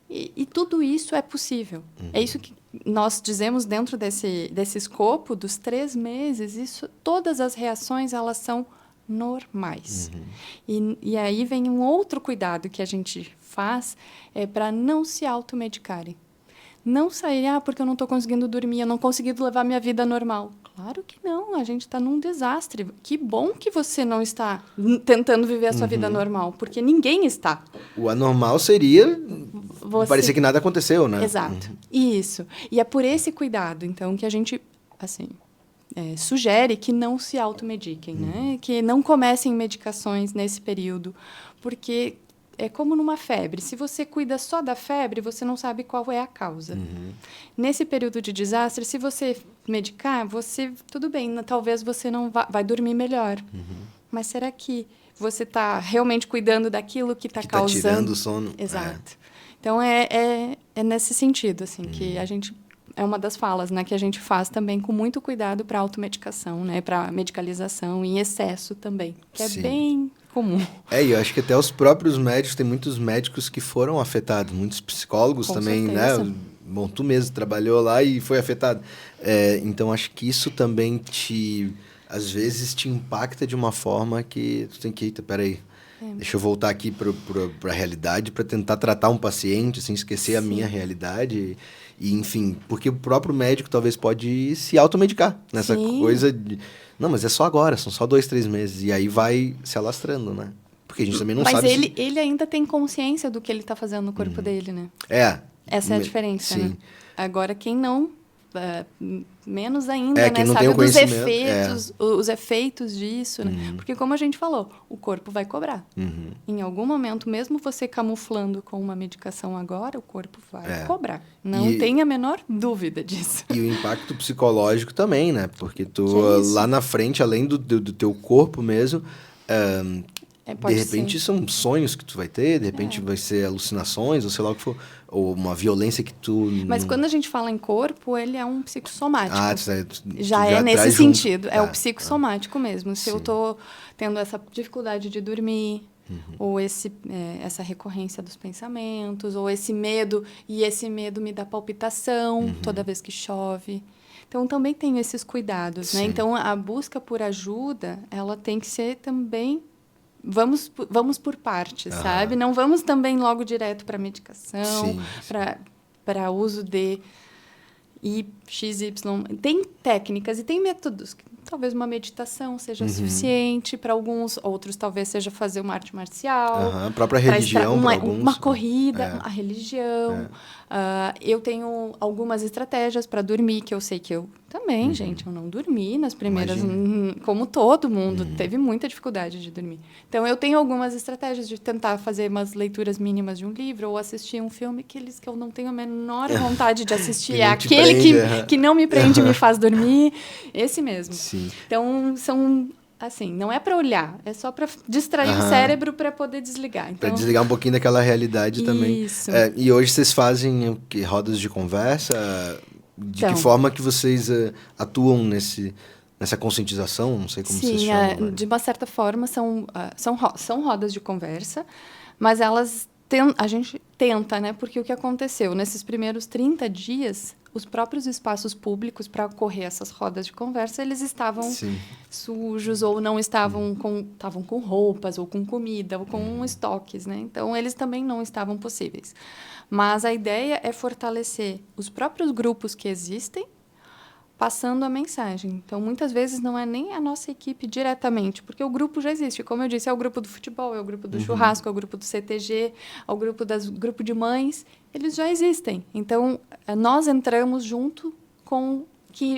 E tudo isso é possível. É isso que nós dizemos dentro desse escopo dos 3 meses. Todas as reações, elas são normais. E aí vem um outro cuidado que a gente faz para não se automedicarem. Não sair, porque eu não estou conseguindo dormir, eu não consegui levar minha vida normal. Claro que não, a gente está num desastre. Que bom que você não está tentando viver a sua vida normal, porque ninguém está. O anormal seria parecer que nada aconteceu, né? Exato, isso. E é por esse cuidado, então, que a gente, assim, sugere que não se automediquem, né? Que não comecem medicações nesse período, porque... é como numa febre. Se você cuida só da febre, você não sabe qual é a causa. Nesse período de desastre, se você medicar, tudo bem, talvez você não vai dormir melhor. Mas será que você está realmente cuidando daquilo que está causando? Está tirando o sono. Exato. Então, é nesse sentido, assim, que a gente... É uma das falas, né, que a gente faz também com muito cuidado para a automedicação, né, para medicalização em excesso também, que é bem comum. E eu acho que até os próprios médicos, tem muitos médicos que foram afetados, muitos psicólogos Com também, certeza. né? Bom, tu mesmo trabalhou lá e foi afetado. Então, acho que isso também às vezes te impacta de uma forma que tu tem que, eita, peraí, deixa eu voltar aqui para a realidade para tentar tratar um paciente, sem esquecer a minha realidade. E, enfim, porque o próprio médico talvez pode se automedicar nessa coisa de... Não, mas é só agora, são só 2, 3 meses. E aí vai se alastrando, né? Porque a gente também não sabe... Mas ele ainda tem consciência do que ele está fazendo no corpo dele, né? Essa é a diferença, né? Agora, quem não... menos ainda, né? Quem não Sabe tem o dos conhecimento, efeitos, os efeitos disso, né? Porque, como a gente falou, o corpo vai cobrar. Em algum momento, mesmo você camuflando com uma medicação agora, o corpo vai cobrar. Não tenha a menor dúvida disso. E o impacto psicológico também, né? Porque lá na frente, além do teu corpo mesmo... de repente são sonhos que tu vai ter, de repente vai ser alucinações, ou sei lá o que for, ou uma violência que tu... Mas quando a gente fala em corpo, ele é um psicossomático. Já é nesse sentido, é o psicossomático psicossomático mesmo. Se eu estou tendo essa dificuldade de dormir, ou essa recorrência dos pensamentos, ou esse medo, e esse medo me dá palpitação toda vez que chove. Então, também tem esses cuidados, né? Então, a busca por ajuda, ela tem que ser também... Vamos por partes, sabe? Não vamos também logo direto para medicação, para uso de XY. Tem técnicas e tem métodos. Talvez uma meditação seja suficiente para alguns, outros talvez seja fazer uma arte marcial. A própria religião para alguns. Uma corrida, a religião. Eu tenho algumas estratégias para dormir, que eu sei que eu também, gente, eu não dormi nas primeiras... Como todo mundo, teve muita dificuldade de dormir. Então, eu tenho algumas estratégias de tentar fazer umas leituras mínimas de um livro ou assistir um filme que eu não tenho a menor vontade de assistir. É aquele que não me prende e me faz dormir. Esse mesmo. Então, são... Assim, não é para olhar, é só para distrair o cérebro para poder desligar. Então, para desligar um pouquinho daquela realidade também. Isso. E hoje vocês fazem rodas de conversa? De Então. que forma que vocês atuam nessa conscientização? Não sei como vocês chamam. De uma certa forma, são rodas de conversa, mas a gente tenta, né? Porque o que aconteceu? Nesses primeiros 30 dias, os próprios espaços públicos para ocorrer essas rodas de conversa, eles estavam Sim. sujos ou não estavam com roupas, ou com comida, ou com estoques, né? Então, eles também não estavam possíveis. Mas a ideia é fortalecer os próprios grupos que existem, passando a mensagem. Então, muitas vezes não é nem a nossa equipe diretamente, porque o grupo já existe. Como eu disse, é o grupo do futebol, é o grupo do churrasco, é o grupo do CTG, é o grupo de mães. Eles já existem. Então, nós entramos junto com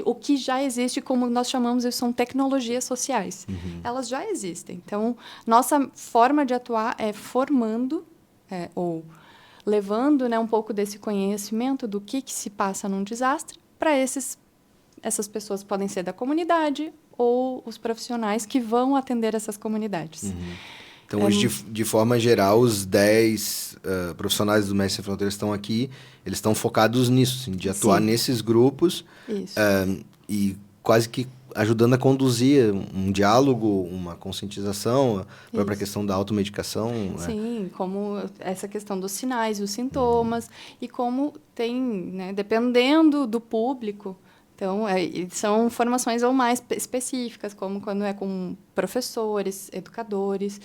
o que já existe, como nós chamamos, são tecnologias sociais. Elas já existem. Então, nossa forma de atuar é formando ou levando, né, um pouco desse conhecimento do que se passa num desastre para essas pessoas podem ser da comunidade ou os profissionais que vão atender essas comunidades. Então, hoje, de forma geral, os 10 profissionais do Médicos Sem Fronteiras estão aqui, eles estão focados nisso, assim, de atuar nesses grupos. Isso. E quase que ajudando a conduzir um diálogo, uma conscientização, a própria questão da automedicação. Sim, como essa questão dos sinais, os sintomas, e como tem, né, dependendo do público. Então, são formações ou mais específicas, como quando é com professores, educadores,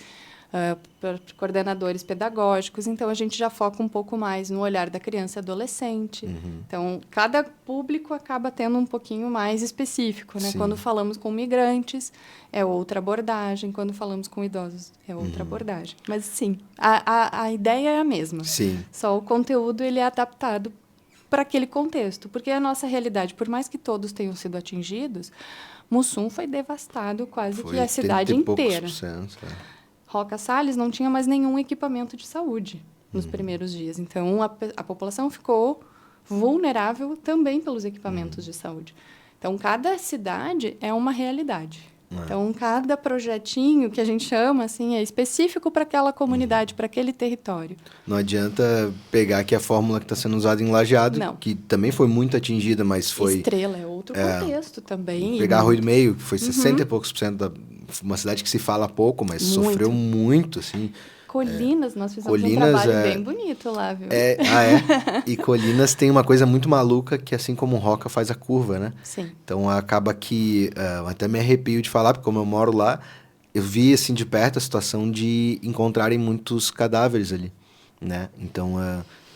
coordenadores pedagógicos. Então, a gente já foca um pouco mais no olhar da criança e adolescente. Então, cada público acaba tendo um pouquinho mais específico, né? Sim. Quando falamos com migrantes, é outra abordagem. Quando falamos com idosos, é outra abordagem. Mas, sim, a ideia é a mesma. Sim. Só o conteúdo ele é adaptado para aquele contexto, porque a nossa realidade, por mais que todos tenham sido atingidos, Mussum foi devastado quase que a cidade 30 e poucos inteira. %. Roca Salles não tinha mais nenhum equipamento de saúde nos primeiros dias, então a população ficou vulnerável também pelos equipamentos de saúde. Então, cada cidade é uma realidade. Então, cada projetinho que a gente chama assim, é específico para aquela comunidade, para aquele território. Não adianta pegar aqui a fórmula que está sendo usada em Lajeado, Não. que também foi muito atingida, mas foi... Estrela é outro contexto também. Pegar Arroio do Meio, que foi 60 e poucos % uma cidade que se fala pouco, mas Muito. sofreu muito, assim. Colinas, nós fizemos Colinas, um trabalho bem bonito lá, viu? E Colinas tem uma coisa muito maluca que, assim como Roca, faz a curva, né? Sim. Então, acaba que... até me arrepio de falar, porque como eu moro lá, eu vi, assim, de perto a situação de encontrarem muitos cadáveres ali, né? Então,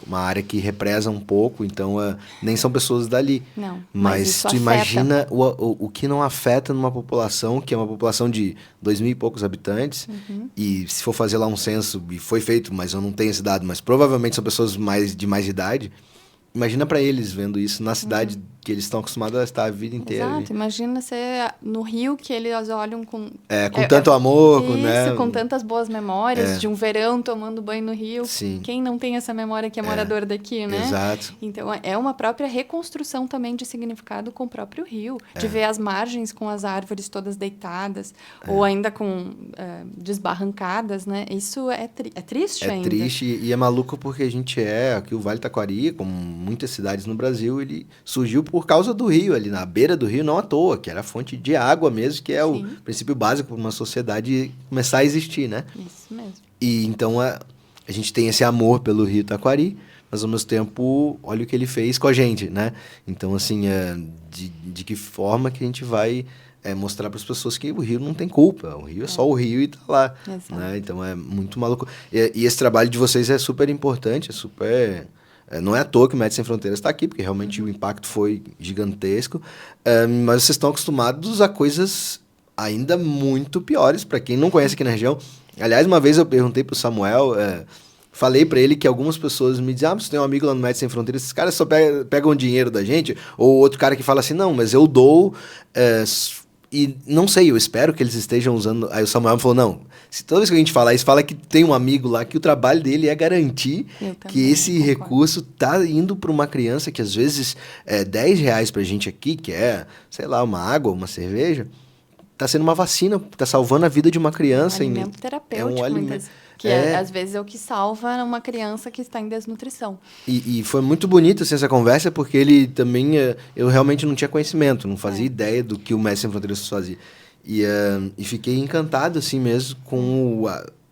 uma área que represa um pouco, então nem são pessoas dali. Não, Mas isso tu afeta. imagina o que não afeta numa população, que é uma população de 2.000 e poucos habitantes, e se for fazer lá um censo, e foi feito, mas eu não tenho esse dado, mas provavelmente são pessoas de mais idade. Imagina para eles vendo isso na cidade que eles estão acostumados a estar a vida inteira. Exato, imagina ser no Rio que eles olham com... Com tanto amor, isso, né? com tantas boas memórias de um verão tomando banho no Rio. Sim. Quem não tem essa memória que é morador daqui, né? Exato. Então, é uma própria reconstrução também de significado com o próprio rio. De ver as margens com as árvores todas deitadas, ou ainda com desbarrancadas, né? Isso é triste ainda. É triste e é maluco porque a gente aqui o Vale Taquari, como muitas cidades no Brasil, ele surgiu por causa do rio, ali na beira do rio, não à toa, que era a fonte de água mesmo, que é o princípio básico para uma sociedade começar a existir, né? Isso mesmo. E então a gente tem esse amor pelo rio Taquari, mas ao mesmo tempo, olha o que ele fez com a gente, né? Então, assim, de que forma que a gente vai mostrar para as pessoas que o rio não tem culpa, o rio é só o rio e tá lá. Exato. Né? Então, é muito maluco. E esse trabalho de vocês é super importante, é super... não é à toa que o Médicos Sem Fronteiras está aqui, porque realmente o impacto foi gigantesco, mas vocês estão acostumados a coisas ainda muito piores, para quem não conhece aqui na região. Aliás, uma vez eu perguntei para o Samuel, falei para ele que algumas pessoas me dizem, você tem um amigo lá no Médicos Sem Fronteiras, esses caras só pegam dinheiro da gente, ou outro cara que fala assim, não, mas eu dou... E não sei, eu espero que eles estejam usando... Aí o Samuel me falou, não, se toda vez que a gente fala isso, fala que tem um amigo lá que o trabalho dele é garantir que esse recurso tá indo para uma criança que às vezes é R$10 pra gente aqui, que é, sei lá, uma água, uma cerveja, tá sendo uma vacina, tá salvando a vida de uma criança. Alimento terapêutico, alimento. Às vezes é o que salva uma criança que está em desnutrição. E foi muito bonito assim, essa conversa, porque ele também, eu realmente não tinha conhecimento, não fazia ideia do que o Médicos Sem Fronteiras fazia. E fiquei encantado assim mesmo com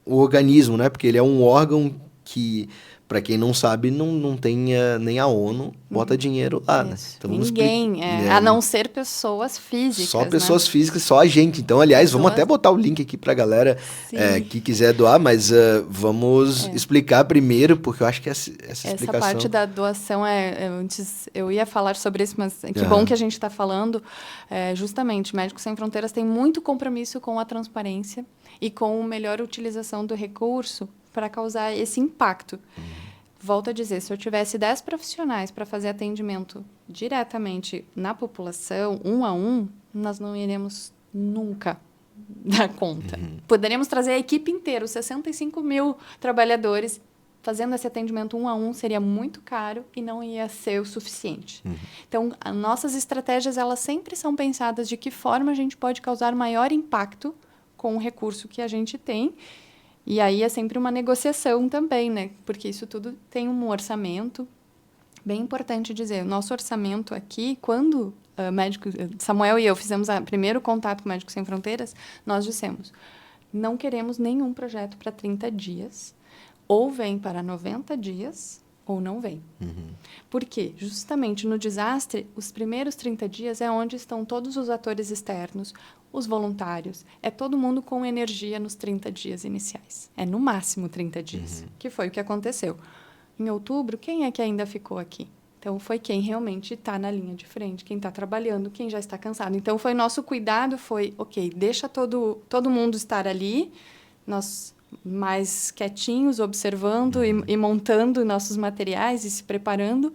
o organismo, né? Porque ele é um órgão que, para quem não sabe, não tem nem a ONU bota dinheiro lá, né? Então, ninguém, a não ser pessoas físicas. Só pessoas físicas, só a gente. Então, aliás, vamos até botar o link aqui pra galera que quiser doar, mas vamos explicar primeiro, porque eu acho que essa explicação... Essa parte da doação, antes eu ia falar sobre isso, mas que bom que a gente está falando. Justamente, Médicos Sem Fronteiras tem muito compromisso com a transparência e com a melhor utilização do recurso para causar esse impacto. Volto a dizer, se eu tivesse 10 profissionais para fazer atendimento diretamente na população, 1 a 1, nós não iremos nunca dar conta. Poderíamos trazer a equipe inteira, os 65 mil trabalhadores, fazendo esse atendimento 1 a 1 seria muito caro e não ia ser o suficiente. Então, as nossas estratégias, elas sempre são pensadas de que forma a gente pode causar maior impacto com o recurso que a gente tem. E aí é sempre uma negociação também, né? Porque isso tudo tem um orçamento. Bem importante dizer, o nosso orçamento aqui, quando Samuel e eu fizemos o primeiro contato com Médicos Sem Fronteiras, nós dissemos, não queremos nenhum projeto para 30 dias, ou vem para 90 dias, ou não vem. Por quê? Justamente no desastre, os primeiros 30 dias é onde estão todos os atores externos, os voluntários, é todo mundo com energia nos 30 dias iniciais. É no máximo 30 dias, que foi o que aconteceu. Em outubro, quem é que ainda ficou aqui? Então, foi quem realmente está na linha de frente, quem está trabalhando, quem já está cansado. Então, foi nosso cuidado, ok, deixa todo mundo estar ali, nós mais quietinhos, observando e montando nossos materiais e se preparando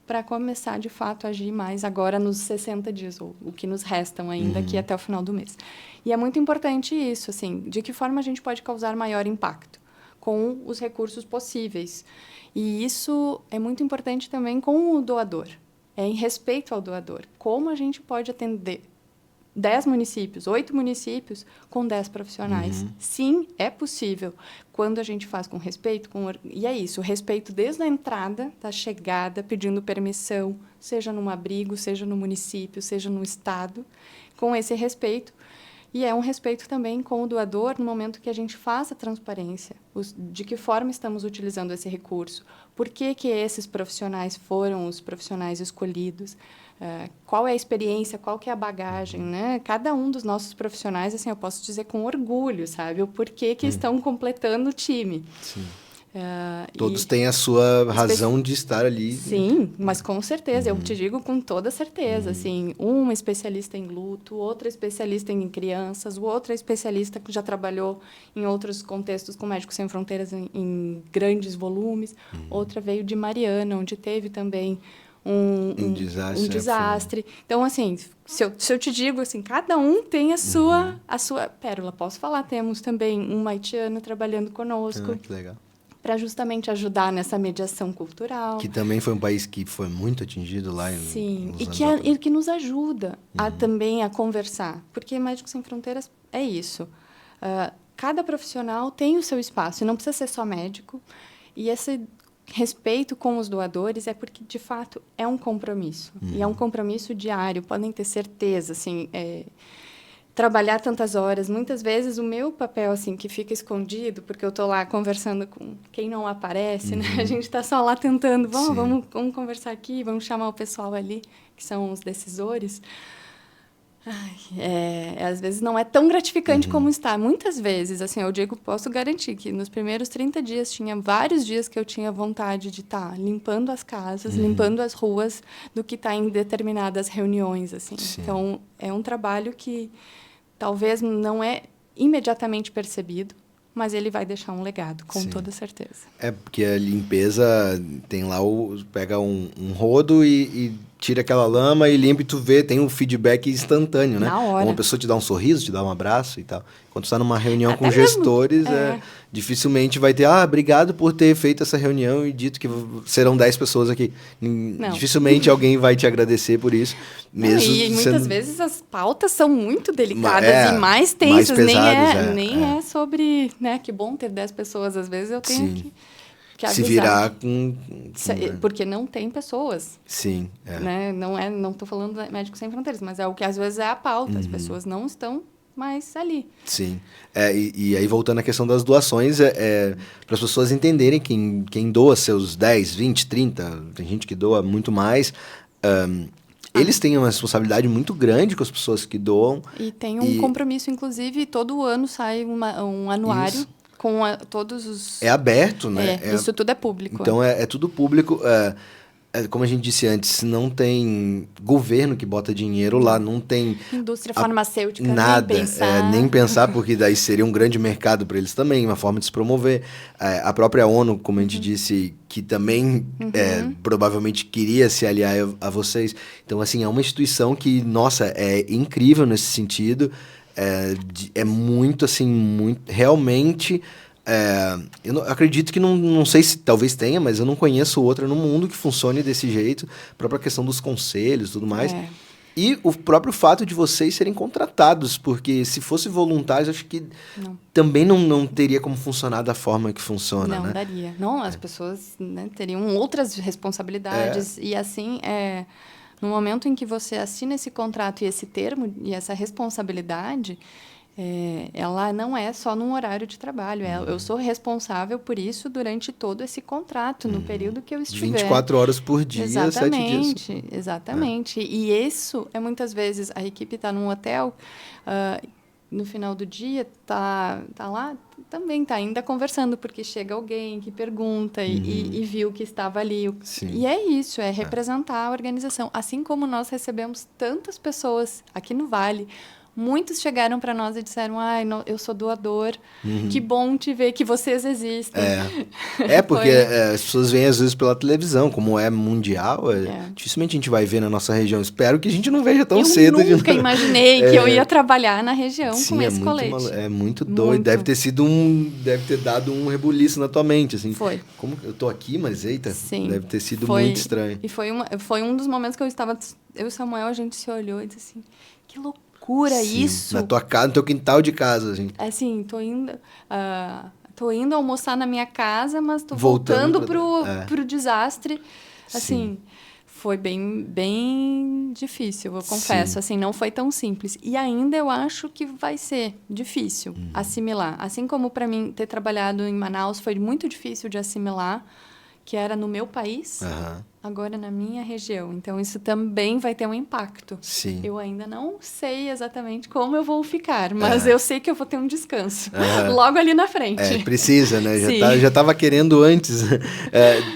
para começar, de fato, a agir mais agora nos 60 dias, ou o que nos restam ainda aqui até o final do mês. E é muito importante isso, assim, de que forma a gente pode causar maior impacto com os recursos possíveis. E isso é muito importante também com o doador, em respeito ao doador. Como a gente pode atender 10 municípios, 8 municípios com 10 profissionais. Sim, é possível. Quando a gente faz com respeito, e é isso, o respeito desde a entrada, da chegada, pedindo permissão, seja num abrigo, seja no município, seja no estado, com esse respeito. E é um respeito também com o doador no momento que a gente faz a transparência, de que forma estamos utilizando esse recurso, por que esses profissionais foram os profissionais escolhidos, qual é a experiência, qual que é a bagagem, né? Cada um dos nossos profissionais, assim, eu posso dizer com orgulho, sabe? O porquê que estão completando o time. Sim. Todos têm a sua razão de estar ali. Sim, mas com certeza, eu te digo com toda certeza, assim, uma especialista em luto, outra especialista em crianças, outra especialista que já trabalhou em outros contextos com Médicos Sem Fronteiras em grandes volumes, outra veio de Mariana, onde teve também um desastre. Então, assim, se eu te digo, assim, cada um tem a sua pérola. Posso falar, temos também um haitiano trabalhando conosco. Que legal. Para justamente ajudar nessa mediação cultural. Que também foi um país que foi muito atingido lá. Sim, e que nos ajuda também a conversar. Porque Médicos Sem Fronteiras é isso. Cada profissional tem o seu espaço, e não precisa ser só médico. E esse respeito com os doadores é porque, de fato, é um compromisso. E é um compromisso diário, podem ter certeza, assim... trabalhar tantas horas, muitas vezes o meu papel, assim, que fica escondido, porque eu estou lá conversando com quem não aparece, né? A gente está só lá tentando, vamos conversar aqui, vamos chamar o pessoal ali, que são os decisores. Às vezes não é tão gratificante como está. Muitas vezes, assim, eu digo, posso garantir que nos primeiros 30 dias, tinha vários dias que eu tinha vontade de estar limpando as casas, limpando as ruas, do que estar em determinadas reuniões, assim. Sim. Então, é um trabalho que talvez não é imediatamente percebido, mas ele vai deixar um legado, com toda certeza. É porque a limpeza tem lá, pega um rodo e tira aquela lama e limpa e tu vê, tem um feedback instantâneo, né? Na hora. Uma pessoa te dá um sorriso, te dá um abraço e tal. Quando tu tá numa reunião Até com mesmo, gestores, dificilmente vai ter, obrigado por ter feito essa reunião e dito que serão 10 pessoas aqui. Dificilmente alguém vai te agradecer por isso. Mesmo E muitas sendo... vezes as pautas são muito delicadas É, e mais tensas. mais pesadas, nem é sobre, né, que bom ter 10 pessoas. Às vezes eu tenho que se avisar. virar com... Porque não tem pessoas. Sim, Né? Não estou falando de Médicos Sem Fronteiras, mas é o que às vezes é a pauta. As pessoas não estão mais ali. Sim. E aí, voltando à questão das doações, para as pessoas entenderem quem doa seus 10, 20, 30, tem gente que doa muito mais, eles têm uma responsabilidade muito grande com as pessoas que doam. E tem um compromisso, inclusive, todo ano sai um anuário Isso. com todos os... É aberto, né? Isso tudo é público. Então, é tudo público. Como a gente disse antes, não tem governo que bota dinheiro lá, não tem... Indústria farmacêutica, nada, nem pensar. nem pensar, porque daí seria um grande mercado para eles também, uma forma de se promover. A própria ONU, como a gente disse, que também provavelmente queria se aliar a vocês. Então, assim, é uma instituição que, nossa, é incrível nesse sentido, é muito, assim, muito, realmente... eu não, acredito que não sei se talvez tenha, mas eu não conheço outra no mundo que funcione desse jeito, a própria questão dos conselhos e tudo mais. E o próprio fato de vocês serem contratados, porque se fosse voluntários, acho que também não teria como funcionar da forma que funciona, né? Não daria. Não, as pessoas, né, teriam outras responsabilidades. E assim, no momento em que você assina esse contrato e esse termo e essa responsabilidade... ela não é só num horário de trabalho. Eu sou responsável por isso durante todo esse contrato, no período que eu estiver. 24 horas por dia, 7 dias. Exatamente. E isso é muitas vezes, a equipe está num hotel, no final do dia tá lá, também está ainda conversando, porque chega alguém que pergunta e viu que estava ali. E é isso, é representar a organização. Assim como nós recebemos tantas pessoas aqui no Vale. Muitos chegaram para nós e disseram, eu sou doador, que bom te ver que vocês existem. Porque as pessoas veem às vezes pela televisão, como é mundial, dificilmente a gente vai ver na nossa região. Espero que a gente não veja tão cedo. Eu nunca imaginei que eu ia trabalhar na região com esse colete. É muito doido. Deve ter dado um rebuliço na tua mente, assim. Foi. Como eu tô aqui, mas eita, Sim, deve ter sido muito estranho. E foi um dos momentos que eu e o Samuel, a gente se olhou e disse assim, que loucura isso. Na tua casa, no teu quintal de casa, assim. Assim, tô indo almoçar na minha casa, mas tô voltando pro desastre. Assim, foi bem difícil, eu confesso. Assim, não foi tão simples. E ainda eu acho que vai ser difícil assimilar. Assim como para mim ter trabalhado em Manaus foi muito difícil de assimilar, que era no meu país, agora na minha região. Então, isso também vai ter um impacto. Sim. Eu ainda não sei exatamente como eu vou ficar, mas eu sei que eu vou ter um descanso logo ali na frente. Precisa, né? Já estava querendo antes.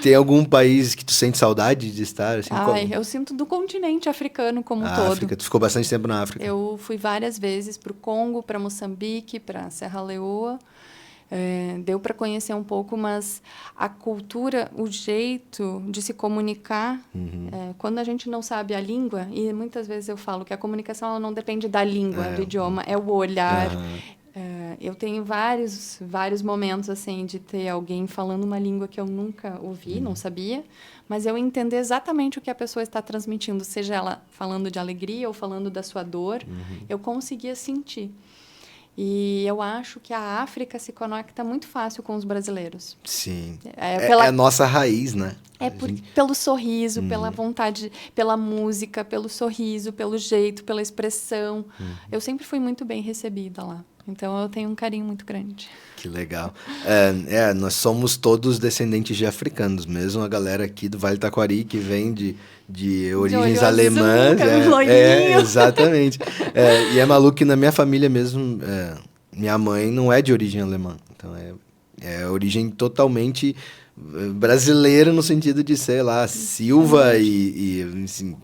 Tem algum país que tu sente saudade de estar? Assim, Eu sinto do continente africano como um todo. África. Tu ficou bastante tempo na África. Eu fui várias vezes para o Congo, para Moçambique, para Serra Leoa. Deu para conhecer um pouco, mas a cultura, o jeito de se comunicar, quando a gente não sabe a língua, e muitas vezes eu falo que a comunicação ela não depende da língua, do idioma, é o olhar. Eu tenho vários momentos assim de ter alguém falando uma língua que eu nunca ouvi, não sabia, mas eu entender exatamente o que a pessoa está transmitindo, seja ela falando de alegria ou falando da sua dor, eu conseguia sentir. E eu acho que a África se conecta muito fácil com os brasileiros. Sim. É a nossa raiz, né? Pelo sorriso, pela vontade, pela música, pelo sorriso, pelo jeito, pela expressão. Eu sempre fui muito bem recebida lá. Então, eu tenho um carinho muito grande. Que legal. Nós somos todos descendentes de africanos, mesmo a galera aqui do Vale do Taquari, que vem de origens alemãs. Exatamente. E é maluco que na minha família mesmo, minha mãe não é de origem alemã. Então, é origem totalmente brasileira no sentido de, sei lá, Silva e assim,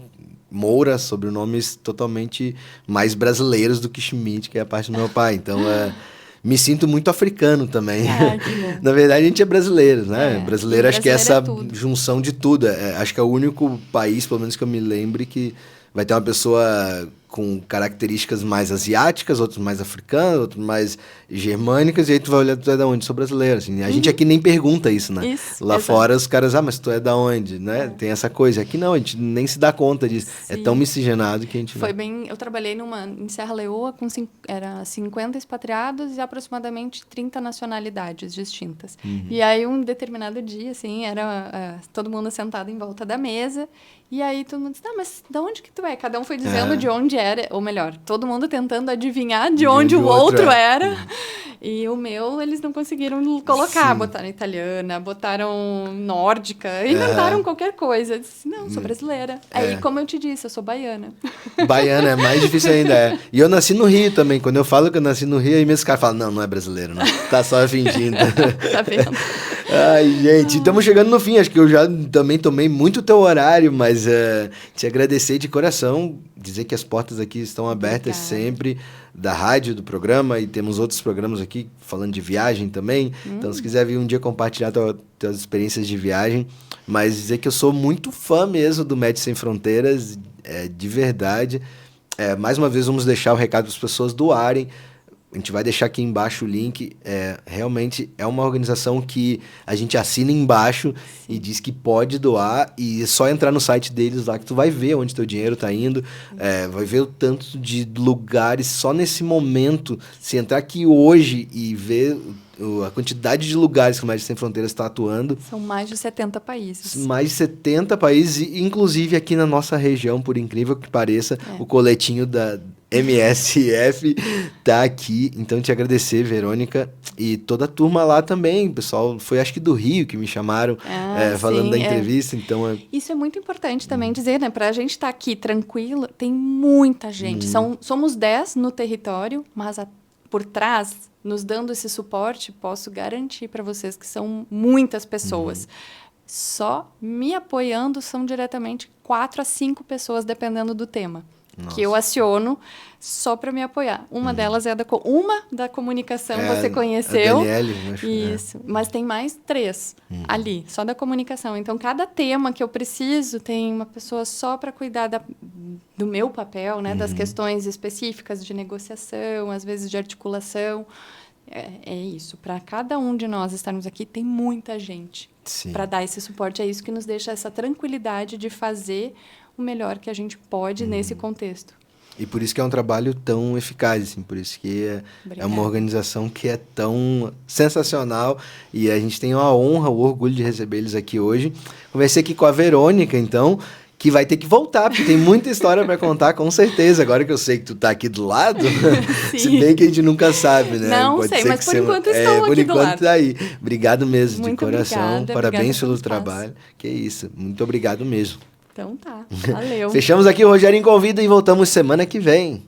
Moura, sobrenomes totalmente mais brasileiros do que Schmidt, que é a parte do meu pai. Então, me sinto muito africano também. Ah, que bom. Na verdade, a gente é brasileiro, né? É, Brasileiro, e acho que é brasileiro essa é tudo. junção de tudo. Acho que é o único país, pelo menos que eu me lembre, que vai ter uma pessoa com características mais asiáticas, outros mais africanas, outros mais germânicas, e aí tu vai olhar, tu é da onde? Sou brasileiro, assim. A gente aqui nem pergunta isso, né? Isso, Lá exato. fora os caras, mas tu é da onde, né? Tem essa coisa. Aqui não, a gente nem se dá conta disso. É Sim. tão miscigenado que a gente Foi bem... Eu trabalhei em Serra Leoa com era 50 expatriados e aproximadamente 30 nacionalidades distintas. E aí, um determinado dia, assim, era todo mundo sentado em volta da mesa. E aí, todo mundo disse, mas de onde que tu é? Cada um foi dizendo de onde era. Ou melhor, todo mundo tentando adivinhar de onde o outro era. E o meu, eles não conseguiram colocar. Sim. Botaram italiana, botaram nórdica. Inventaram qualquer coisa. Eu disse, não, sou brasileira. Aí, como eu te disse, eu sou baiana. Baiana é mais difícil ainda, é. E eu nasci no Rio também. Quando eu falo que eu nasci no Rio, aí meus caras falam, não é brasileiro, não. Tá só fingindo. Tá vendo? Ai, gente, estamos chegando no fim. Acho que eu já também tomei muito teu horário, mas te agradecer de coração, dizer que as portas aqui estão abertas sempre, da rádio, do programa, e temos outros programas aqui falando de viagem também. Então, se quiser vir um dia compartilhar tuas experiências de viagem, mas dizer que eu sou muito fã mesmo do Médicos Sem Fronteiras, de verdade. Mais uma vez, vamos deixar o recado para as pessoas doarem. A gente vai deixar aqui embaixo o link. Realmente é uma organização que a gente assina embaixo e diz que pode doar. E é só entrar no site deles lá que tu vai ver onde teu dinheiro está indo. Vai ver o tanto de lugares só nesse momento. Se entrar aqui hoje e ver a quantidade de lugares que o Médicos Sem Fronteiras está atuando. São mais de 70 países. Mais de 70 países, inclusive aqui na nossa região, por incrível que pareça, o coletinho da MSF tá aqui. Então, te agradecer, Verônica, e toda a turma lá também. O pessoal foi, acho que do Rio, que me chamaram falando da entrevista. Então, Isso é muito importante também dizer, né? Pra gente estar aqui tranquilo, tem muita gente. Somos 10 no território, mas por trás, nos dando esse suporte, posso garantir para vocês que são muitas pessoas. Só me apoiando são diretamente 4 a 5 pessoas, dependendo do tema. Que eu aciono só para me apoiar. Uma delas é uma da comunicação, você conheceu. A Daniele, acho. Isso. Mas tem mais 3 ali, só da comunicação. Então, cada tema que eu preciso, tem uma pessoa só para cuidar do meu papel, né? Das questões específicas de negociação, às vezes de articulação. É isso. Para cada um de nós estarmos aqui, tem muita gente para dar esse suporte. É isso que nos deixa essa tranquilidade de fazer o melhor que a gente pode nesse contexto. E por isso que é um trabalho tão eficaz, assim, por isso que é uma organização que é tão sensacional, e a gente tem a honra, o orgulho de receber eles aqui hoje. Conversei aqui com a Verônica, então, que vai ter que voltar, porque tem muita história para contar, com certeza. Agora que eu sei que tu tá aqui do lado, se bem que a gente nunca sabe, né? Não Pode sei, ser mas que por enquanto estão aqui do lado. Tá aí. Obrigado mesmo, Muito de coração. obrigada, Parabéns pelo espaço. trabalho. Que isso, muito obrigado mesmo. Então tá, valeu. Fechamos aqui o Rogério em Convida e voltamos semana que vem.